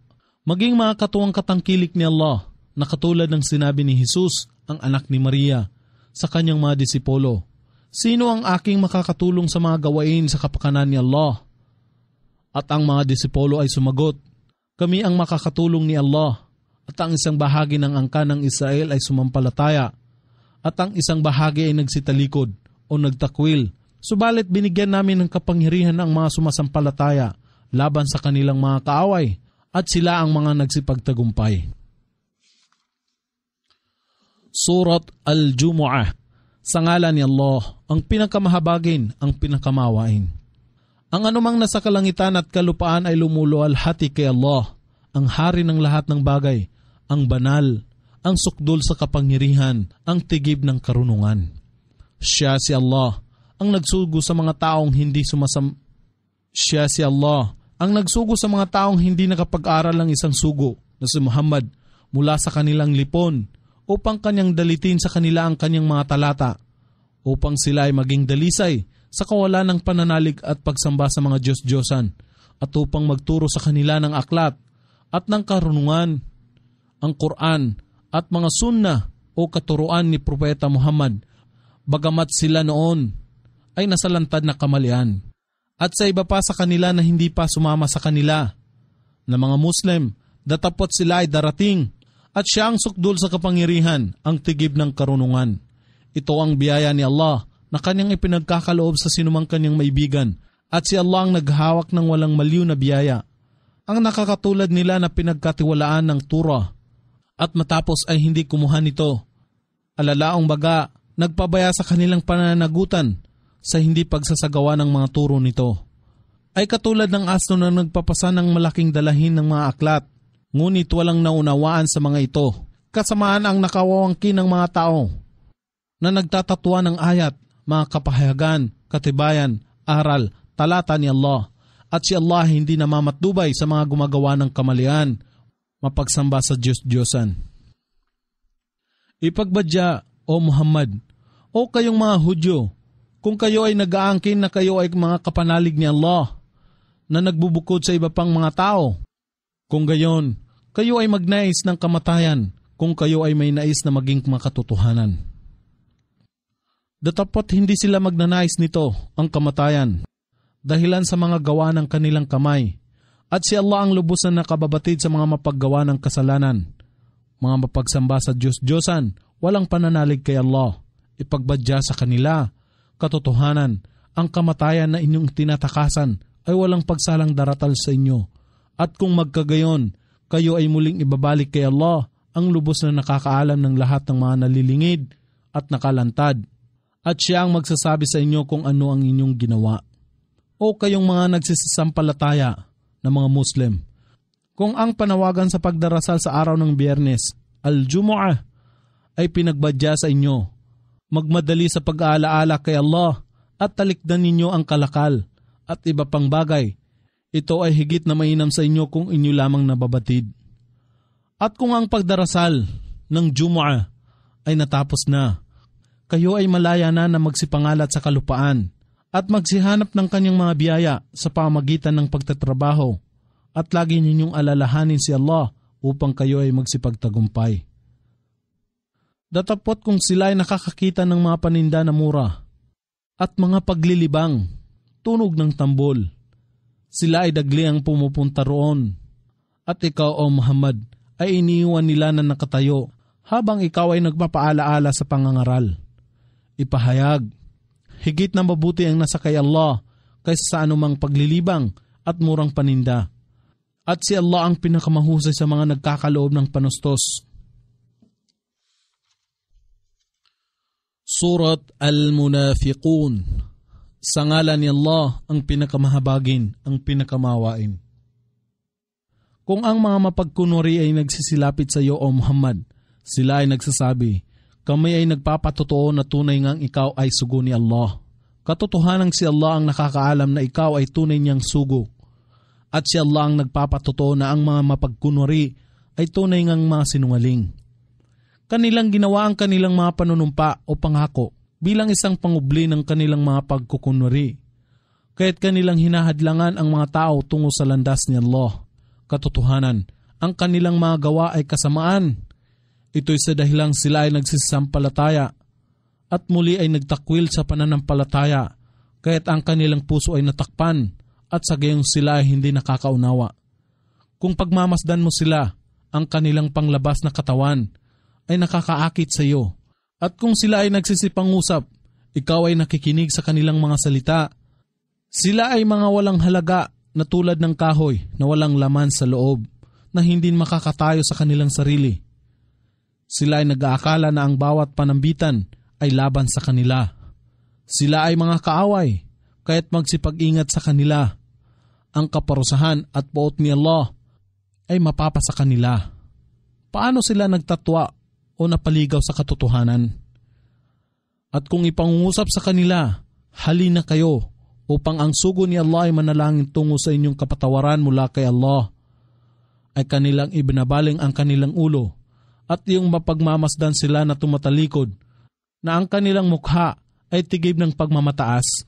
maging mga katuwang katangkilik ni Allah na katulad ng sinabi ni Jesus, ang anak ni Maria, sa kanyang mga disipulo. Sino ang aking makakatulong sa mga gawain sa kapakanan ni Allah? At ang mga disipulo ay sumagot, kami ang makakatulong ni Allah. At ang isang bahagi ng angkan ng Israel ay sumampalataya. At ang isang bahagi ay nagsitalikod o nagtakwil. Subalit binigyan namin ng kapangyarihan ang mga sumasampalataya laban sa kanilang mga kaaway at sila ang mga nagsipagtagumpay. Surat Al-Jumu'ah. Sa ngalan ni Allah, ang pinakamahabagin, ang pinakamawain. Ang anumang nasa kalangitan at kalupaan ay lumuluwalhati kay Allah, ang hari ng lahat ng bagay, ang banal, ang sukdol sa kapangyarihan, ang tigib ng karunungan. Siya si Allah, ang nagsugo sa mga taong hindi Siya si Allah, ang nagsugo sa mga taong hindi nakapag-aral ng isang sugo na si Muhammad mula sa kanilang lipon upang kanyang dalitin sa kanila ang kanyang mga talata upang sila ay maging dalisay sa kawalan ng pananalig at pagsamba sa mga Diyos-Diyosan at upang magturo sa kanila ng aklat at ng karunungan, ang Quran at mga sunnah o katuruan ni Propeta Muhammad, bagamat sila noon ay nasalantad na kamalian. At sa iba pa sa kanila na hindi pa sumama sa kanila na mga Muslim, datapot sila ay darating at siya ang sukdul sa kapangyarihan, ang tigib ng karunungan. Ito ang biyaya ni Allah na kanyang ipinagkakaloob sa sinumang kanyang maibigan at si Allah ang naghawak ng walang maliw na biyaya. Ang nakakatulad nila na pinagkatiwalaan ng Torah at matapos ay hindi kumuha nito. Alalaong baga, nagpabaya sa kanilang pananagutan sa hindi pagsasagawa ng mga turo nito. Ay katulad ng asno na nagpapasa ng malaking dalahin ng mga aklat, ngunit walang naunawaan sa mga ito. Kasamaan ang nakawawangkin ng mga tao na nagtatatwa ng ayat, mga kapahayagan, katibayan, aral, talata ni Allah. At si Allah hindi namamatdubay sa mga gumagawa ng kamalian, mapagsamba sa Diyos-Diyosan. Ipagbadya, O Muhammad, o kayong mga Hudyo, kung kayo ay nag-aangkin na kayo ay mga kapanalig ni Allah na nagbubukod sa iba pang mga tao, kung gayon, kayo ay magnais ng kamatayan kung kayo ay may nais na maging makatotohanan. Datapot hindi sila magnanais nito, ang kamatayan, dahilan sa mga gawa ng kanilang kamay, at si Allah ang lubos na nakababatid sa mga mapaggawa ng kasalanan, mga mapagsamba sa Diyos-Diyosan, walang pananalig kay Allah, ipagbadya sa kanila, katotohanan, ang kamatayan na inyong tinatakasan ay walang pagsalang daratal sa inyo. At kung magkagayon, kayo ay muling ibabalik kay Allah, ang lubos na nakakaalam ng lahat ng mga nalilingid at nakalantad. At siya ang magsasabi sa inyo kung ano ang inyong ginawa. O kayong mga nagsisisampalataya na mga Muslim, kung ang panawagan sa pagdarasal sa araw ng Biyernes, Al-Jumu'ah, ay pinagbadya sa inyo, magmadali sa pag-aalaala kay Allah at talikdan ninyo ang kalakal at iba pang bagay. Ito ay higit na mainam sa inyo kung inyo lamang nababatid. At kung ang pagdarasal ng Jumu'ah ay natapos na, kayo ay malaya na magsipangalat sa kalupaan at magsihanap ng kanyang mga biyaya sa pamagitan ng pagtatrabaho at lagi ninyong alalahanin si Allah upang kayo ay magsipagtagumpay. Datapot kung sila ay nakakakita ng mga paninda na mura at mga paglilibang, tunog ng tambol, sila ay dagli ang pumupunta roon at ikaw, O Muhammad, ay iniiwan nila na nakatayo habang ikaw ay nagpapaalaala sa pangangaral. Ipahayag, higit na mabuti ang nasa kay Allah kaysa sa anumang paglilibang at murang paninda. At si Allah ang pinakamahusay sa mga nagkakaloob ng panustos. Surat Al-Munafiqun. Sa ngalan ni Allah ang pinakamahabagin, ang pinakamawain. Kung ang mga mapagkunwari ay nagsisilapit sa iyo, O Muhammad, sila ay nagsasabi, kami ay nagpapatotoo na tunay ngang ikaw ay sugo ni Allah. Katotohanan si Allah ang nakakaalam na ikaw ay tunay niyang sugo. At si Allah ang nagpapatotoo na ang mga mapagkunwari ay tunay ngang mga sinungaling. Kanilang ginawa ang kanilang mga panunumpa o pangako bilang isang pangubli ng kanilang mga pagkukunwari. Kaya't kanilang hinahadlangan ang mga tao tungo sa landas ni Allah. Katotohanan, ang kanilang mga gawa ay kasamaan. Ito'y sa dahilang sila ay nagsisampalataya at muli ay nagtakwil sa pananampalataya, kaya't ang kanilang puso ay natakpan at sa gayong sila ay hindi nakakaunawa. Kung pagmamasdan mo sila, ang kanilang panglabas na katawan ay nakakaakit sa iyo. At kung sila ay nagsisipangusap, ikaw ay nakikinig sa kanilang mga salita. Sila ay mga walang halaga na tulad ng kahoy na walang laman sa loob na hindi makakatayo sa kanilang sarili. Sila ay nag-aakala na ang bawat panambitan ay laban sa kanila. Sila ay mga kaaway, kaya't magsipag-ingat sa kanila. Ang kaparusahan at poot ni Allah ay mapapasa kanila. Paano sila nagtatwa o napaligaw sa katotohanan? At kung ipangungusap sa kanila, halina kayo upang ang sugo ni Allah ay manalangin tungo sa inyong kapatawaran mula kay Allah, ay kanilang ibinabaling ang kanilang ulo at yung mapagmamasdan sila na tumatalikod na ang kanilang mukha ay tigib ng pagmamataas.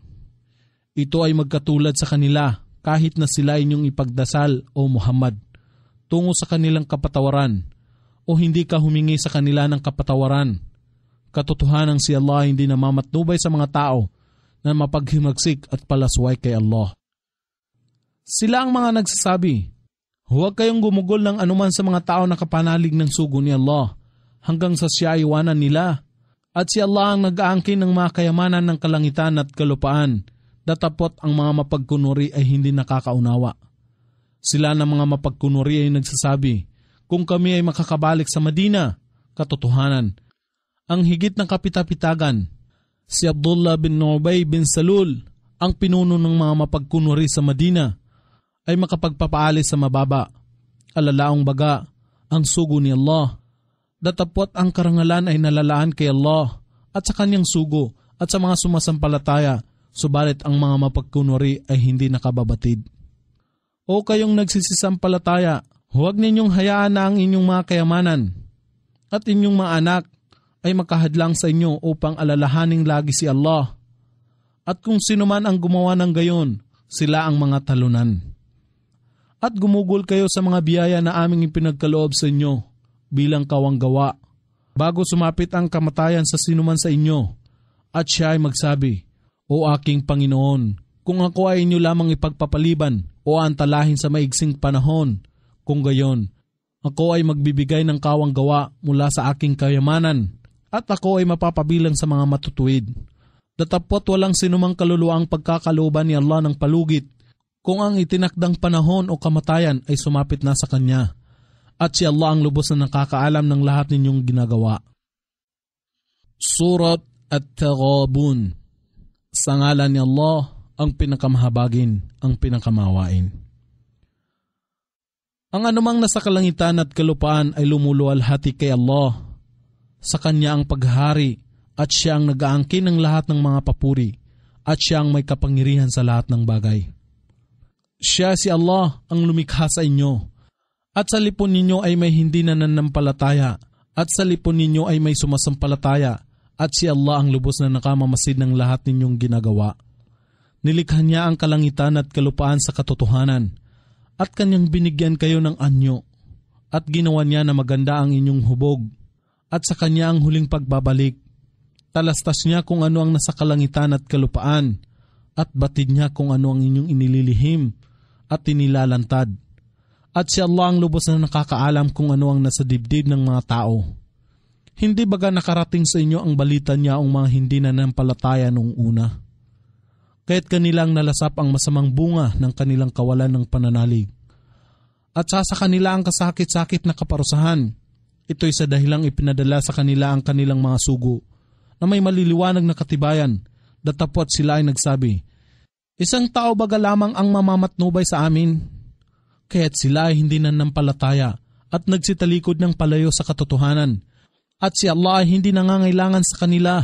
Ito ay magkatulad sa kanila kahit na sila inyong ipagdasal, O Muhammad, tungo sa kanilang kapatawaran o hindi ka humingi sa kanila ng kapatawaran. Katotohanan si Allah hindi namamatnubay sa mga tao na mapaghimagsik at palasway kay Allah. Sila ang mga nagsasabi, huwag kayong gumugol ng anuman sa mga tao na kapanalig ng sugo ni Allah hanggang sa siya iwanan nila. At si Allah ang nag-aangkin ng mga kayamanan ng kalangitan at kalupaan. Datapot ang mga mapagkunwari ay hindi nakakaunawa. Sila na mga mapagkunwari ay nagsasabi, kung kami ay makakabalik sa Madina, katotohanan, ang higit ng kapitapitagan, si Abdullah bin Ubay bin Salul, ang pinuno ng mga mapagkunwari sa Madina, ay makapagpapaalis sa mababa. Alalaong baga, ang sugo ni Allah. Datapot ang karangalan ay nalalaan kay Allah at sa kanyang sugo at sa mga sumasampalataya, subalit ang mga mapagkunwari ay hindi nakababatid. O kayong nagsisisampalataya, huwag ninyong hayaan na ang inyong mga kayamanan at inyong mga anak ay makahadlang sa inyo upang alalahaning lagi si Allah. At kung sino man ang gumawa ng gayon, sila ang mga talunan. At gumugol kayo sa mga biyaya na aming ipinagkaloob sa inyo bilang kawanggawa, bago sumapit ang kamatayan sa sinuman sa inyo, at siya ay magsabi, O aking Panginoon, kung ako ay inyo lamang ipagpapaliban o antalahin sa maigsing panahon, kung gayon, ako ay magbibigay ng kawanggawa mula sa aking kayamanan, at ako ay mapapabilang sa mga matutuwid. Datapot walang sinumang kaluluwang pagkakalooban ni Allah ng palugit, kung ang itinakdang panahon o kamatayan ay sumapit na sa Kanya. At si Allah ang lubos na nakakaalam ng lahat ninyong ginagawa. Surat At-Taghabun. Sa ngalan ni Allah, ang pinakamahabagin, ang pinakamawain. Ang anumang nasa kalangitan at kalupaan ay lumuluwalhati kay Allah. Sa Kanya ang paghari at siya ang nag-aangkin ng lahat ng mga papuri at siya ang may kapangyarihan sa lahat ng bagay. Siya si Allah ang lumikha sa inyo at sa lipon ninyo ay may hindi nananampalataya at sa lipon ninyo ay may sumasampalataya at si Allah ang lubos na nakamamasid ng lahat ninyong ginagawa. Nilikha niya ang kalangitan at kalupaan sa katotohanan at kanyang binigyan kayo ng anyo at ginawa niya na maganda ang inyong hubog at sa kanya ang huling pagbabalik. Talastas niya kung ano ang nasa kalangitan at kalupaan at batid niya kung ano ang inyong inililihim at inilalantad. At si Allah ang lubos na nakakaalam kung ano ang nasa dibdib ng mga tao. Hindi baga nakarating sa inyo ang balita niya ang mga hindi nanampalataya noong una? Kaya't kanilang nalasap ang masamang bunga ng kanilang kawalan ng pananalig. At sa kanila ang kasakit-sakit na kaparusahan. Ito'y sa dahilang ipinadala sa kanila ang kanilang mga sugo na may maliliwanag na katibayan, datapot sila ay nagsabi, isang tao baga lamang ang mamamatnubay sa amin? Kaya't sila ay hindi nanampalataya at nagsitalikod ng palayo sa katotohanan. At si Allah ay hindi nangangailangan sa kanila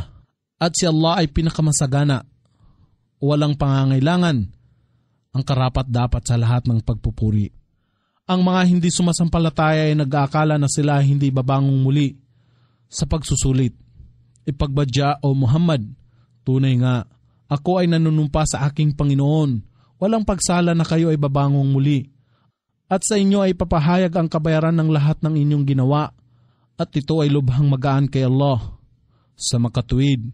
at si Allah ay pinakamasagana. Walang pangangailangan, ang karapat-dapat sa lahat ng pagpupuri. Ang mga hindi sumasampalataya ay nag-aakala na sila ay hindi babangong muli sa pagsusulit. Ipagbadya o Muhammad, tunay nga, ako ay nanunumpa sa aking Panginoon. Walang pagsala na kayo ay babangong muli. At sa inyo ay papahayag ang kabayaran ng lahat ng inyong ginawa. At ito ay lubhang magaan kay Allah. Sa makatuwid,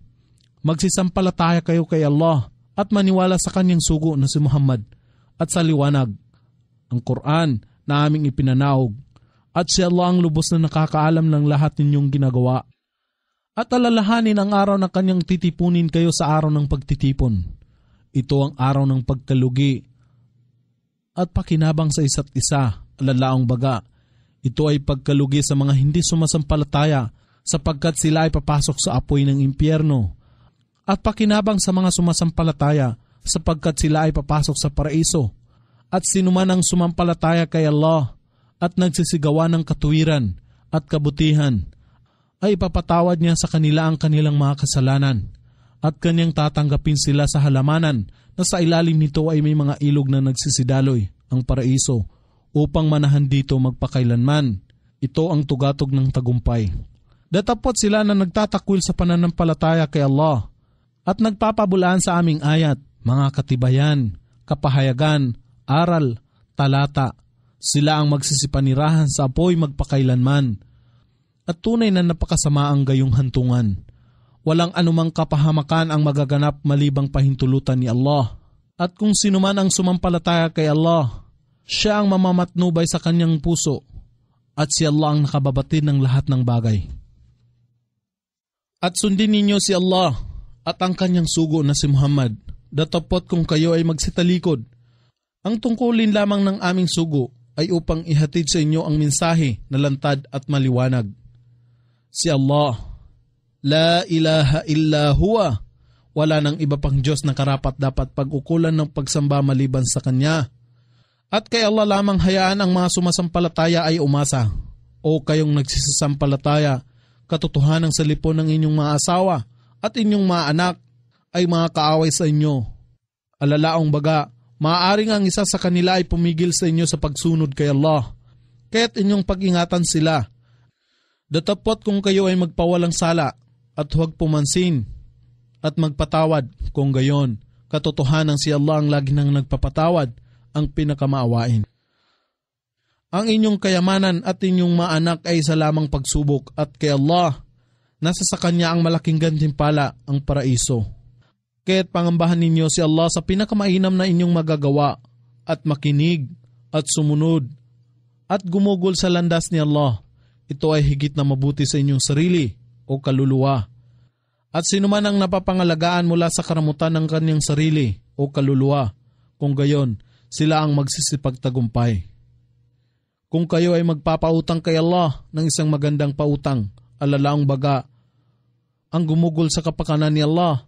magsisampalataya kayo kay Allah at maniwala sa kanyang sugo na si Muhammad at sa liwanag, ang Quran na aming ipinanaog. At si Allah ang lubos na nakakaalam ng lahat ninyong ginagawa. At alalahanin ang araw na kanyang titipunin kayo sa araw ng pagtitipon. Ito ang araw ng pagkalugi at pakinabang sa isa't isa, alalaong baga. Ito ay pagkalugi sa mga hindi sumasampalataya sapagkat sila ay papasok sa apoy ng impyerno. At pakinabang sa mga sumasampalataya sapagkat sila ay papasok sa paraiso. At sinuman ang sumampalataya kay Allah at nagsisigawa ng katuwiran at kabutihan, ay ipapatawad niya sa kanila ang kanilang mga kasalanan at kanyang tatanggapin sila sa halamanan na sa ilalim nito ay may mga ilog na nagsisidaloy, ang paraiso, upang manahan dito magpakailanman. Ito ang tugatog ng tagumpay. Datapot sila na nagtatakwil sa pananampalataya kay Allah at nagpapabulaan sa aming ayat, mga katibayan, kapahayagan, aral, talata. Sila ang magsisipanirahan sa apoy magpakailanman. At tunay na napakasama ang gayong hantungan. Walang anumang kapahamakan ang magaganap malibang pahintulutan ni Allah. At kung sino man ang sumampalataya kay Allah, siya ang mamamatnubay sa kanyang puso. At si Allah ang nakababatid ng lahat ng bagay. At sundin ninyo si Allah at ang kanyang sugo na si Muhammad, datapot kung kayo ay magsitalikod. Ang tungkulin lamang ng aming sugo ay upang ihatid sa inyo ang mensahe na lantad at maliwanag. Si Allah, la ilaha illa huwa, wala nang iba pang Diyos na karapat dapat pag-ukulan ng pagsamba maliban sa Kanya. At kay Allah lamang hayaan ang mga sumasampalataya ay umasa. O kayong nagsisasampalataya, katotohanan sa lipon ng inyong mga asawa at inyong mga anak ay mga kaaway sa inyo. Alalaong baga, maaaring ang isa sa kanila ay pumigil sa inyo sa pagsunod kay Allah, kaya't inyong pag-ingatan sila. Datapot kung kayo ay magpawalang sala at huwag pumansin at magpatawad kung gayon. Katotohanan si Allah ang lagi nang nagpapatawad, ang pinakamaawain. Ang inyong kayamanan at inyong mga anak ay isa lamang pagsubok at kay Allah, nasa sa Kanya ang malaking gantimpala, ang paraiso. Kaya't pangambahan ninyo si Allah sa pinakamainam na inyong magagawa at makinig at sumunod at gumugol sa landas ni Allah. Ito ay higit na mabuti sa inyong sarili o kaluluwa. At sino man ang napapangalagaan mula sa karamutan ng kanyang sarili o kaluluwa, kung gayon, sila ang magsisipagtagumpay. Kung kayo ay magpapautang kay Allah ng isang magandang pautang, alalaong baga, ang gumugol sa kapakanan ni Allah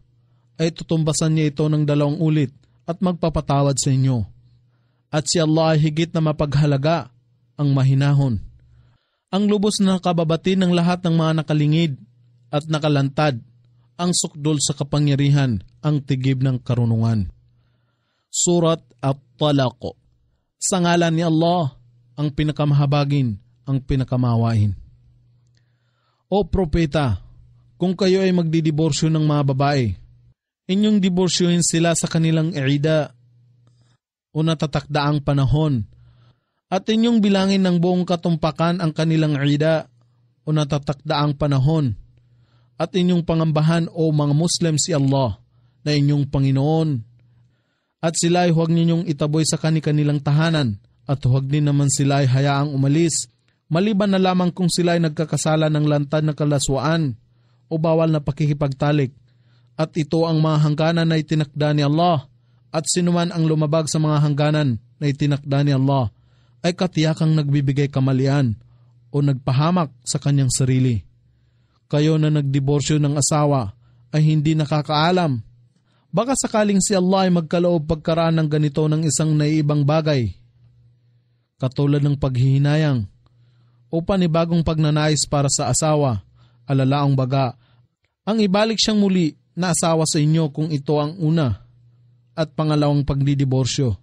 ay tutumbasan niya ito ng 2 ulit at magpapatawad sa inyo. At si Allah ay higit na mapaghalaga, ang mahinahon. Ang lubos na kababati ng lahat ng mga nakalingid at nakalantad ang sukdol sa kapangyarihan, ang tigib ng karunungan. Surat At-Talaq. Sa ngalan ni Allah, ang pinakamahabagin, ang pinakamawain. O propeta, kung kayo ay magdidiborsyo ng mga babae, inyong diborsyohin sila sa kanilang ida o natatakdaang panahon, at inyong bilangin ng buong katumpakan ang kanilang ida o natatakdaang panahon, at inyong pangambahan o mga Muslim si Allah na inyong Panginoon, at sila ay huwag ninyong itaboy sa kanilang tahanan, at huwag din naman sila ay hayaang umalis, maliban na lamang kung sila ay nagkakasala ng lantad na kalaswaan o bawal na pakikipagtalik. At ito ang mga hangganan na itinakda ni Allah, at sinuman ang lumabag sa mga hangganan na itinakda ni Allah ay katiyakang nagbibigay kamalian o nagpahamak sa kanyang sarili. Kayo na nagdiborsyo ng asawa ay hindi nakakaalam. Baka sakaling si Allah ay magkaloob pagkaraan ng ganito ng isang naiibang bagay, katulad ng paghihinayang o panibagong pagnanais para sa asawa, alalaang baga, ang ibalik siyang muli na asawa sa inyo kung ito ang una at pangalawang pagdidiborsyo.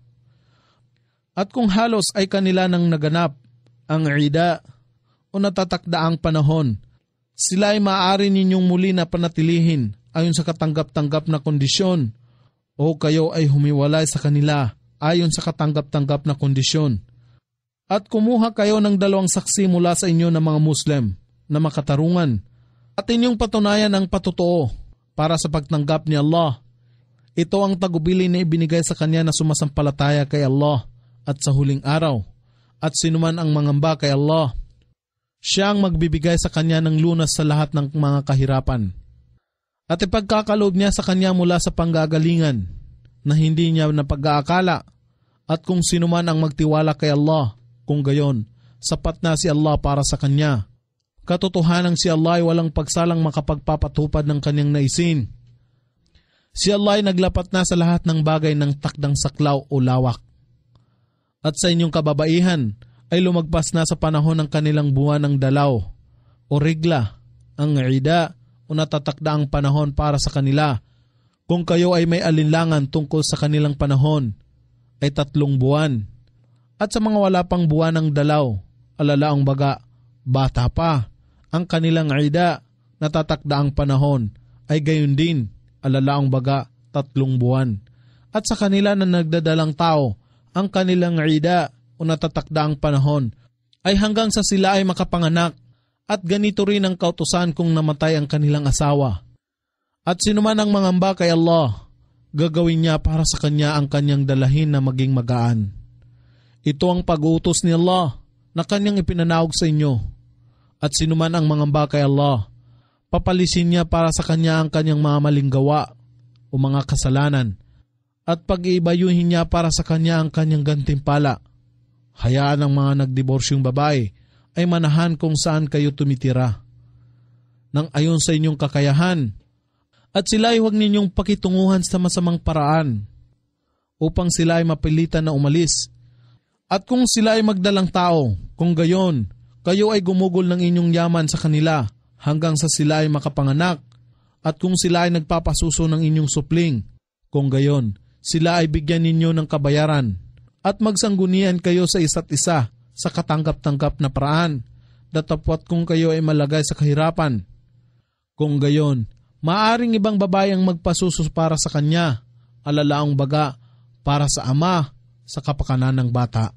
At kung halos ay kanila nang naganap ang ida o natatakdaang panahon, sila ay maaari ninyong muli na panatilihin ayon sa katanggap-tanggap na kondisyon, o kayo ay humiwalay sa kanila ayon sa katanggap-tanggap na kondisyon. At kumuha kayo ng 2 saksi mula sa inyo na mga Muslim na makatarungan, at inyong patunayan ang patotoo para sa pagtanggap ni Allah. Ito ang tagubili na ibinigay sa kanya na sumasampalataya kay Allah at sa huling araw, at sinuman ang mangamba kay Allah, siya ang magbibigay sa kanya ng lunas sa lahat ng mga kahirapan. At ipagkakaloob niya sa kanya mula sa panggagalingan na hindi niya napag-aakala, at kung sinuman ang magtiwala kay Allah, kung gayon, sapat na si Allah para sa kanya. Katotohanan si Allah ay walang pagsalang makapagpapatupad ng kanyang naisin. Si Allah ay naglapat na sa lahat ng bagay ng takdang saklaw o lawak. At sa inyong kababaihan ay lumagpas na sa panahon ng kanilang buwan ng dalaw o regla, ang ida o natatakdaang panahon para sa kanila. Kung kayo ay may alinlangan tungkol sa kanilang panahon, ay 3 buwan. At sa mga wala pang buwan ng dalaw, alalaang baga, bata pa, ang kanilang ida, natatakdaang panahon, ay gayon din, alalaang baga, 3 buwan. At sa kanila na nagdadalang tao, ang kanilang ida o natatakdaang panahon, ay hanggang sa sila ay makapanganak, at ganito rin ang kautusan kung namatay ang kanilang asawa. At sinuman ang mangamba kay Allah, gagawin niya para sa kanya ang kanyang dalahin na maging magaan. Ito ang pag-uutos ni Allah na kanyang ipinanaog sa inyo. At sinuman ang mangamba kay Allah, papalisin niya para sa kanya ang kanyang mga maling gawa o mga kasalanan, at pag-iibayuhin niya para sa kanya ang kanyang gantimpala. Hayaan ang mga nagdiborsyong babae ay manahan kung saan kayo tumitira, nang ayon sa inyong kakayahan, at sila ay huwag ninyong pakitunguhan sa masamang paraan, upang sila ay mapilitan na umalis. At kung sila ay magdalang tao, kung gayon, kayo ay gumugol ng inyong yaman sa kanila hanggang sa sila ay makapanganak. At kung sila ay nagpapasuso ng inyong supling, kung gayon, sila ay bigyan ninyo ng kabayaran. At magsanggunian kayo sa isa't isa sa katanggap-tanggap na paraan, datapwat kung kayo ay malagay sa kahirapan. Kung gayon, maaring ibang babae ang magpasuso para sa kanya, alalaang baga para sa ama, sa kapakanan ng bata.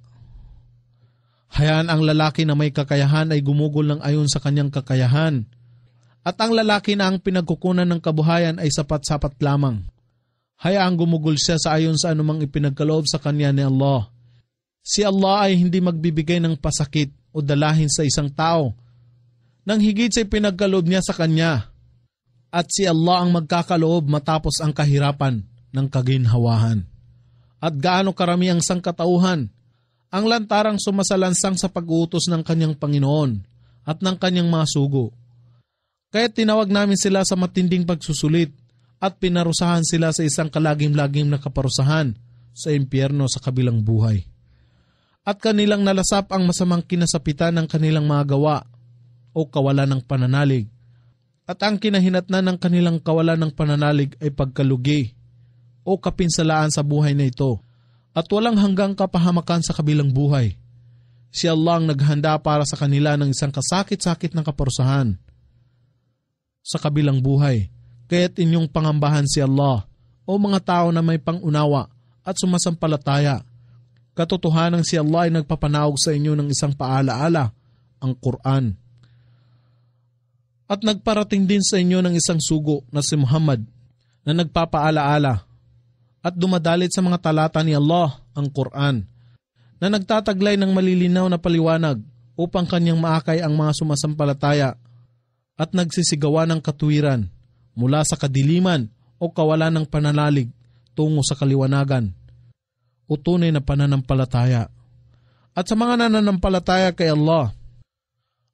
Hayaan ang lalaki na may kakayahan ay gumugol ng ayon sa kanyang kakayahan, at ang lalaki na ang pinagkukunan ng kabuhayan ay sapat-sapat lamang. Hayaang gumugol siya sa ayon sa anumang ipinagkaloob sa kanya ni Allah. Si Allah ay hindi magbibigay ng pasakit o dalahin sa isang tao nang higit sa ipinagkaloob niya sa kanya, at si Allah ang magkakaloob matapos ang kahirapan ng kaginhawahan. At gaano karami ang sangkatauhan, ang lantarang sumasalansang sa pag-uutos ng kanyang Panginoon at ng kanyang mga sugo. Kaya tinawag namin sila sa matinding pagsusulit at pinarusahan sila sa isang kalagim-lagim na kaparusahan sa impyerno sa kabilang buhay. At kanilang nalasap ang masamang kinasapitan ng kanilang mga gawa o kawalan ng pananalig. At ang kinahinatnan ng kanilang kawalan ng pananalig ay pagkalugi o kapinsalaan sa buhay na ito at walang hanggang kapahamakan sa kabilang buhay. Si Allah ang naghanda para sa kanila ng isang kasakit-sakit na kaparusahan sa kabilang buhay. Kaya't inyong pangambahan si Allah o mga tao na may pangunawa at sumasampalataya. Katotohanan si Allah ay nagpapanaog sa inyo ng isang paalaala, ang Quran. At nagparating din sa inyo ng isang sugo na si Muhammad na nagpapaalaala at dumadalit sa mga talata ni Allah, ang Quran, na nagtataglay ng malilinaw na paliwanag upang kanyang maakay ang mga sumasampalataya at nagsisigawa ng katuwiran mula sa kadiliman o kawalan ng pananalig tungo sa kaliwanagan o tunay na pananampalataya. At sa mga nananampalataya kay Allah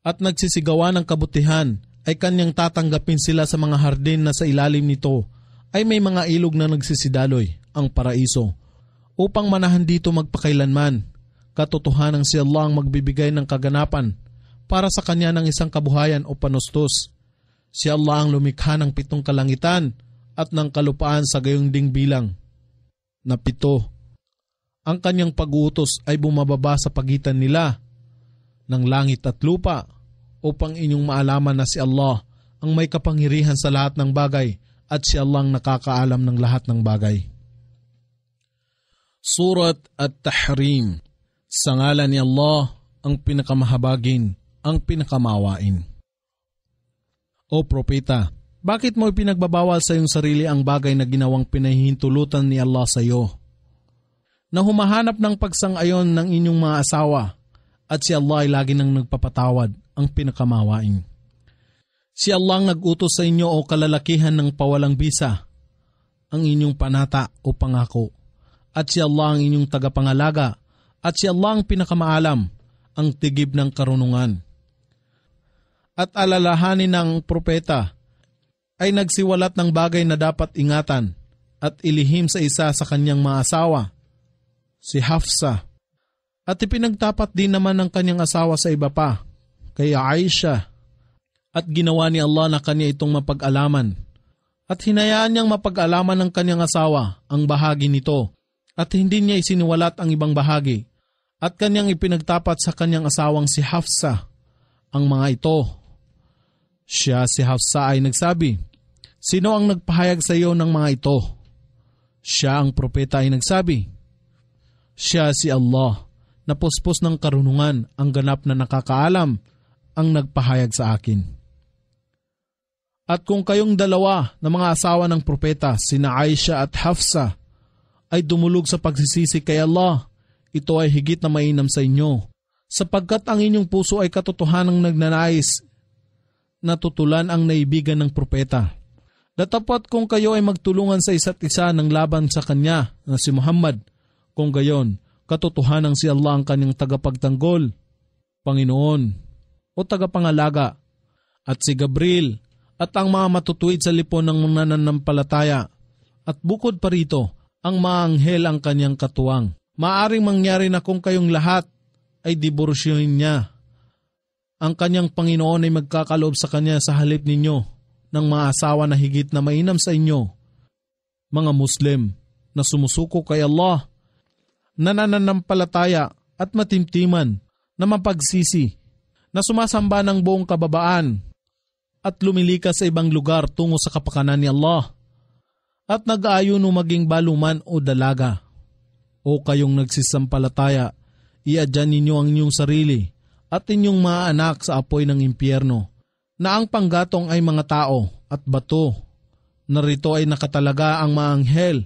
at nagsisigawa ng kabutihan ay kanyang tatanggapin sila sa mga hardin na sa ilalim nito ay may mga ilog na nagsisidaloy, ang paraiso, upang manahan dito magpakailanman. Katotohanan si Allah ang magbibigay ng kaganapan para sa kanya ng isang kabuhayan o panustos. Si Allah ang lumikha ng 7 kalangitan at ng kalupaan sa gayong ding bilang na 7. Ang kanyang pag-uutos ay bumababa sa pagitan nila ng langit at lupa upang inyong maalaman na si Allah ang may kapangyarihan sa lahat ng bagay at si Allah ang nakakaalam ng lahat ng bagay. Surat At-Tahrim. Sa ngalan ni Allah, ang pinakamahabagin, ang pinakamawain. O Propeta, bakit mo ipinagbabawal sa iyong sarili ang bagay na ginawang pinahihintulutan ni Allah sa iyo? Na humahanap ng pagsang-ayon ng inyong mga asawa at si Allah ay lagi nang nagpapatawad, ang pinakamawain. Si Allah ang nag-utos sa inyo o kalalakihan ng pawalang bisa, ang inyong panata o pangako. At si Allah ang inyong tagapangalaga at si Allah ang pinakamaalam, ang tigib ng karunungan. At alalahanin ng propeta ay nagsiwalat ng bagay na dapat ingatan at ilihim sa isa sa kanyang mga asawa, si Hafsa. At ipinagtapat din naman ng kanyang asawa sa iba pa, kay Aisha. At ginawa ni Allah na kanya itong mapag-alaman. At hinayaan niyang mapag-alaman ng kanyang asawa ang bahagi nito at hindi niya isiniwalat ang ibang bahagi. At kanyang ipinagtapat sa kanyang asawang si Hafsa ang mga ito. Siya si Hafsa ay nagsabi, "Sino ang nagpahayag sa iyo ng mga ito?" Siya ang propeta ay nagsabi, "Siya si Allah, na puspos ng karunungan, ang ganap na nakakaalam, ang nagpahayag sa akin." At kung kayong dalawa na mga asawa ng propeta, sina Aisha at Hafsa, ay dumulog sa pagsisisi kay Allah, ito ay higit na mainam sa inyo, sapagkat ang inyong puso ay katotohanang nagnanais na tutulan ang naibigan ng propeta. Datapat kung kayo ay magtulungan sa isa't isa ng laban sa kanya na si Muhammad, kung gayon, katotohanang si Allah ang kanyang tagapagtanggol, Panginoon o tagapangalaga, at si Gabriel at ang mga matutuwid sa lipon ng mananampalataya, at bukod pa rito, ang mga anghel ang kanyang katuwang. Maaring mangyari na kung kayong lahat ay diborsyohin niya, ang kanyang Panginoon ay magkakaloob sa kanya sa halip ninyo ng mga asawa na higit na mainam sa inyo, mga Muslim na sumusuko kay Allah, nananampalataya at matimtiman, na mapagsisi, na sumasamba ng buong kababaan at lumilikas sa ibang lugar tungo sa kapakanan ni Allah, at nag-aayuno maging baluman o dalaga. O kayong nagsisampalataya, iadyan ninyo ang inyong sarili at inyong mga anak sa apoy ng impyerno, na ang panggatong ay mga tao at bato. Narito ay nakatalaga ang mga anghel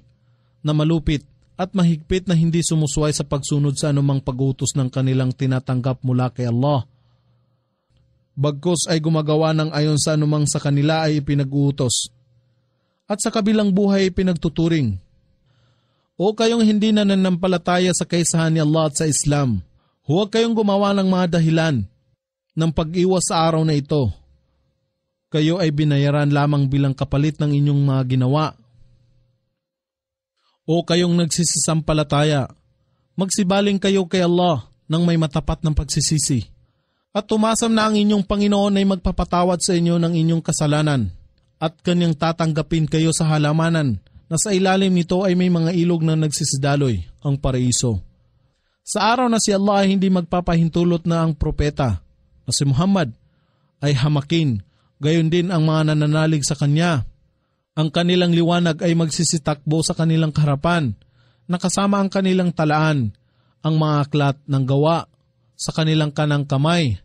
na malupit at mahigpit na hindi sumusuway sa pagsunod sa anumang pag-utos ng kanilang tinatanggap mula kay Allah. Bagkus ay gumagawa ng ayon sa anumang sa kanila ay ipinag-uutos, at sa kabilang buhay ay pinagtuturing. O kayong hindi nananampalataya sa kaisahan ni Allah at sa Islam, huwag kayong gumawa ng mga dahilan ng pag-iwas sa araw na ito. Kayo ay binayaran lamang bilang kapalit ng inyong mga ginawa. O kayong nagsisisampalataya, magsibaling kayo kay Allah ng may matapat ng pagsisisi, At tumasam na ang inyong Panginoon ay magpapatawad sa inyo ng inyong kasalanan at kanyang tatanggapin kayo sa halamanan na sa ilalim nito ay may mga ilog na nagsisidaloy, ang paraiso. Sa araw na si Allah ay hindi magpapahintulot na ang propeta na si Muhammad ay hamakin, gayon din ang mga nananalig sa kanya. Ang kanilang liwanag ay magsisitakbo sa kanilang harapan, nakasama ang kanilang talaan, ang mga aklat ng gawa sa kanilang kanang kamay.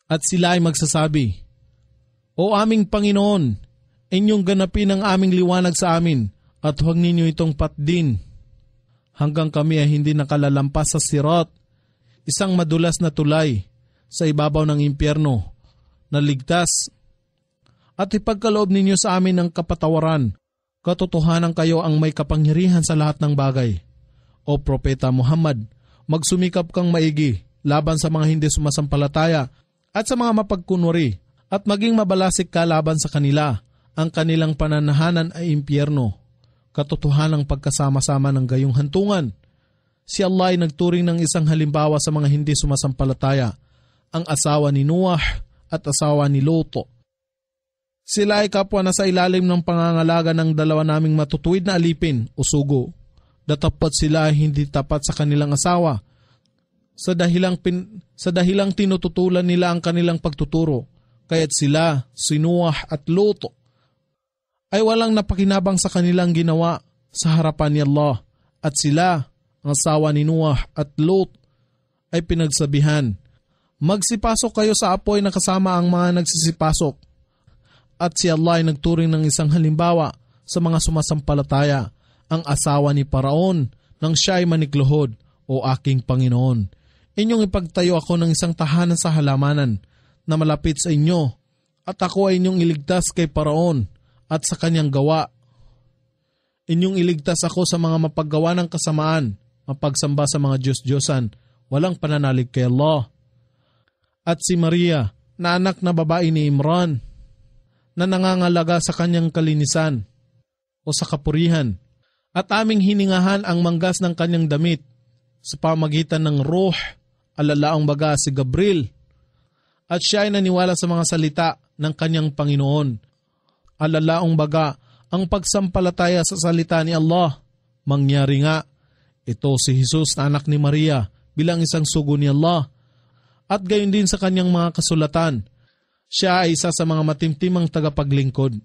At sila ay magsasabi, O aming Panginoon, inyong ganapin ang aming liwanag sa amin at huwag ninyo itong patdin. Hanggang kami ay hindi nakalalampas sa sirat, isang madulas na tulay sa ibabaw ng impyerno, na ligtas. At ipagkaloob ninyo sa amin ang kapatawaran, katotohanan kayo ang may kapangyarihan sa lahat ng bagay. O Propeta Muhammad, magsumikap kang maigi laban sa mga hindi sumasampalataya at sa mga mapagkunwari, at maging mabalasik ka laban sa kanila. Ang kanilang pananahanan ay impyerno, katotohanang pagkasama-sama ng gayong hantungan. Si Allah ay nagturing ng isang halimbawa sa mga hindi sumasampalataya, ang asawa ni Noah at asawa ni Lot. Sila ay kapwa na sa ilalim ng pangangalaga ng dalawa naming matutuwid na alipin o sugo. Datapot sila ay hindi tapat sa kanilang asawa, sa dahilang tinututulan nila ang kanilang pagtuturo, kaya't sila, si Noah at Lot, ay walang napakinabang sa kanilang ginawa sa harapan ni Allah, at sila, ang asawa ni Noah at Lot, ay pinagsabihan, magsipasok kayo sa apoy na kasama ang mga nagsisipasok. At si Allah ay nagturing ng isang halimbawa sa mga sumasampalataya, ang asawa ni Paraon, nang siya ay manikluhod, O aking Panginoon, inyong ipagtayo ako ng isang tahanan sa halamanan na malapit sa inyo, at ako ay inyong iligtas kay Paraon at sa kanyang gawa. Inyong iligtas ako sa mga mapaggawa ng kasamaan, mapagsamba sa mga Diyos-Diyosan, walang pananalig kay Allah. At si Maria, na anak na babae ni Imran, na nangangalaga sa kanyang kalinisan o sa kapurihan, at aming hiningahan ang manggas ng kanyang damit sa pamagitan ng Ruh, alalaang baga si Gabriel, at siya ay naniwala sa mga salita ng kanyang Panginoon. Alalaang baga ang pagsampalataya sa salita ni Allah. Mangyari nga, ito si Jesus na anak ni Maria bilang isang sugo ni Allah, at gayon din sa kanyang mga kasulatan. Siya ay isa sa mga matimtimang tagapaglingkod.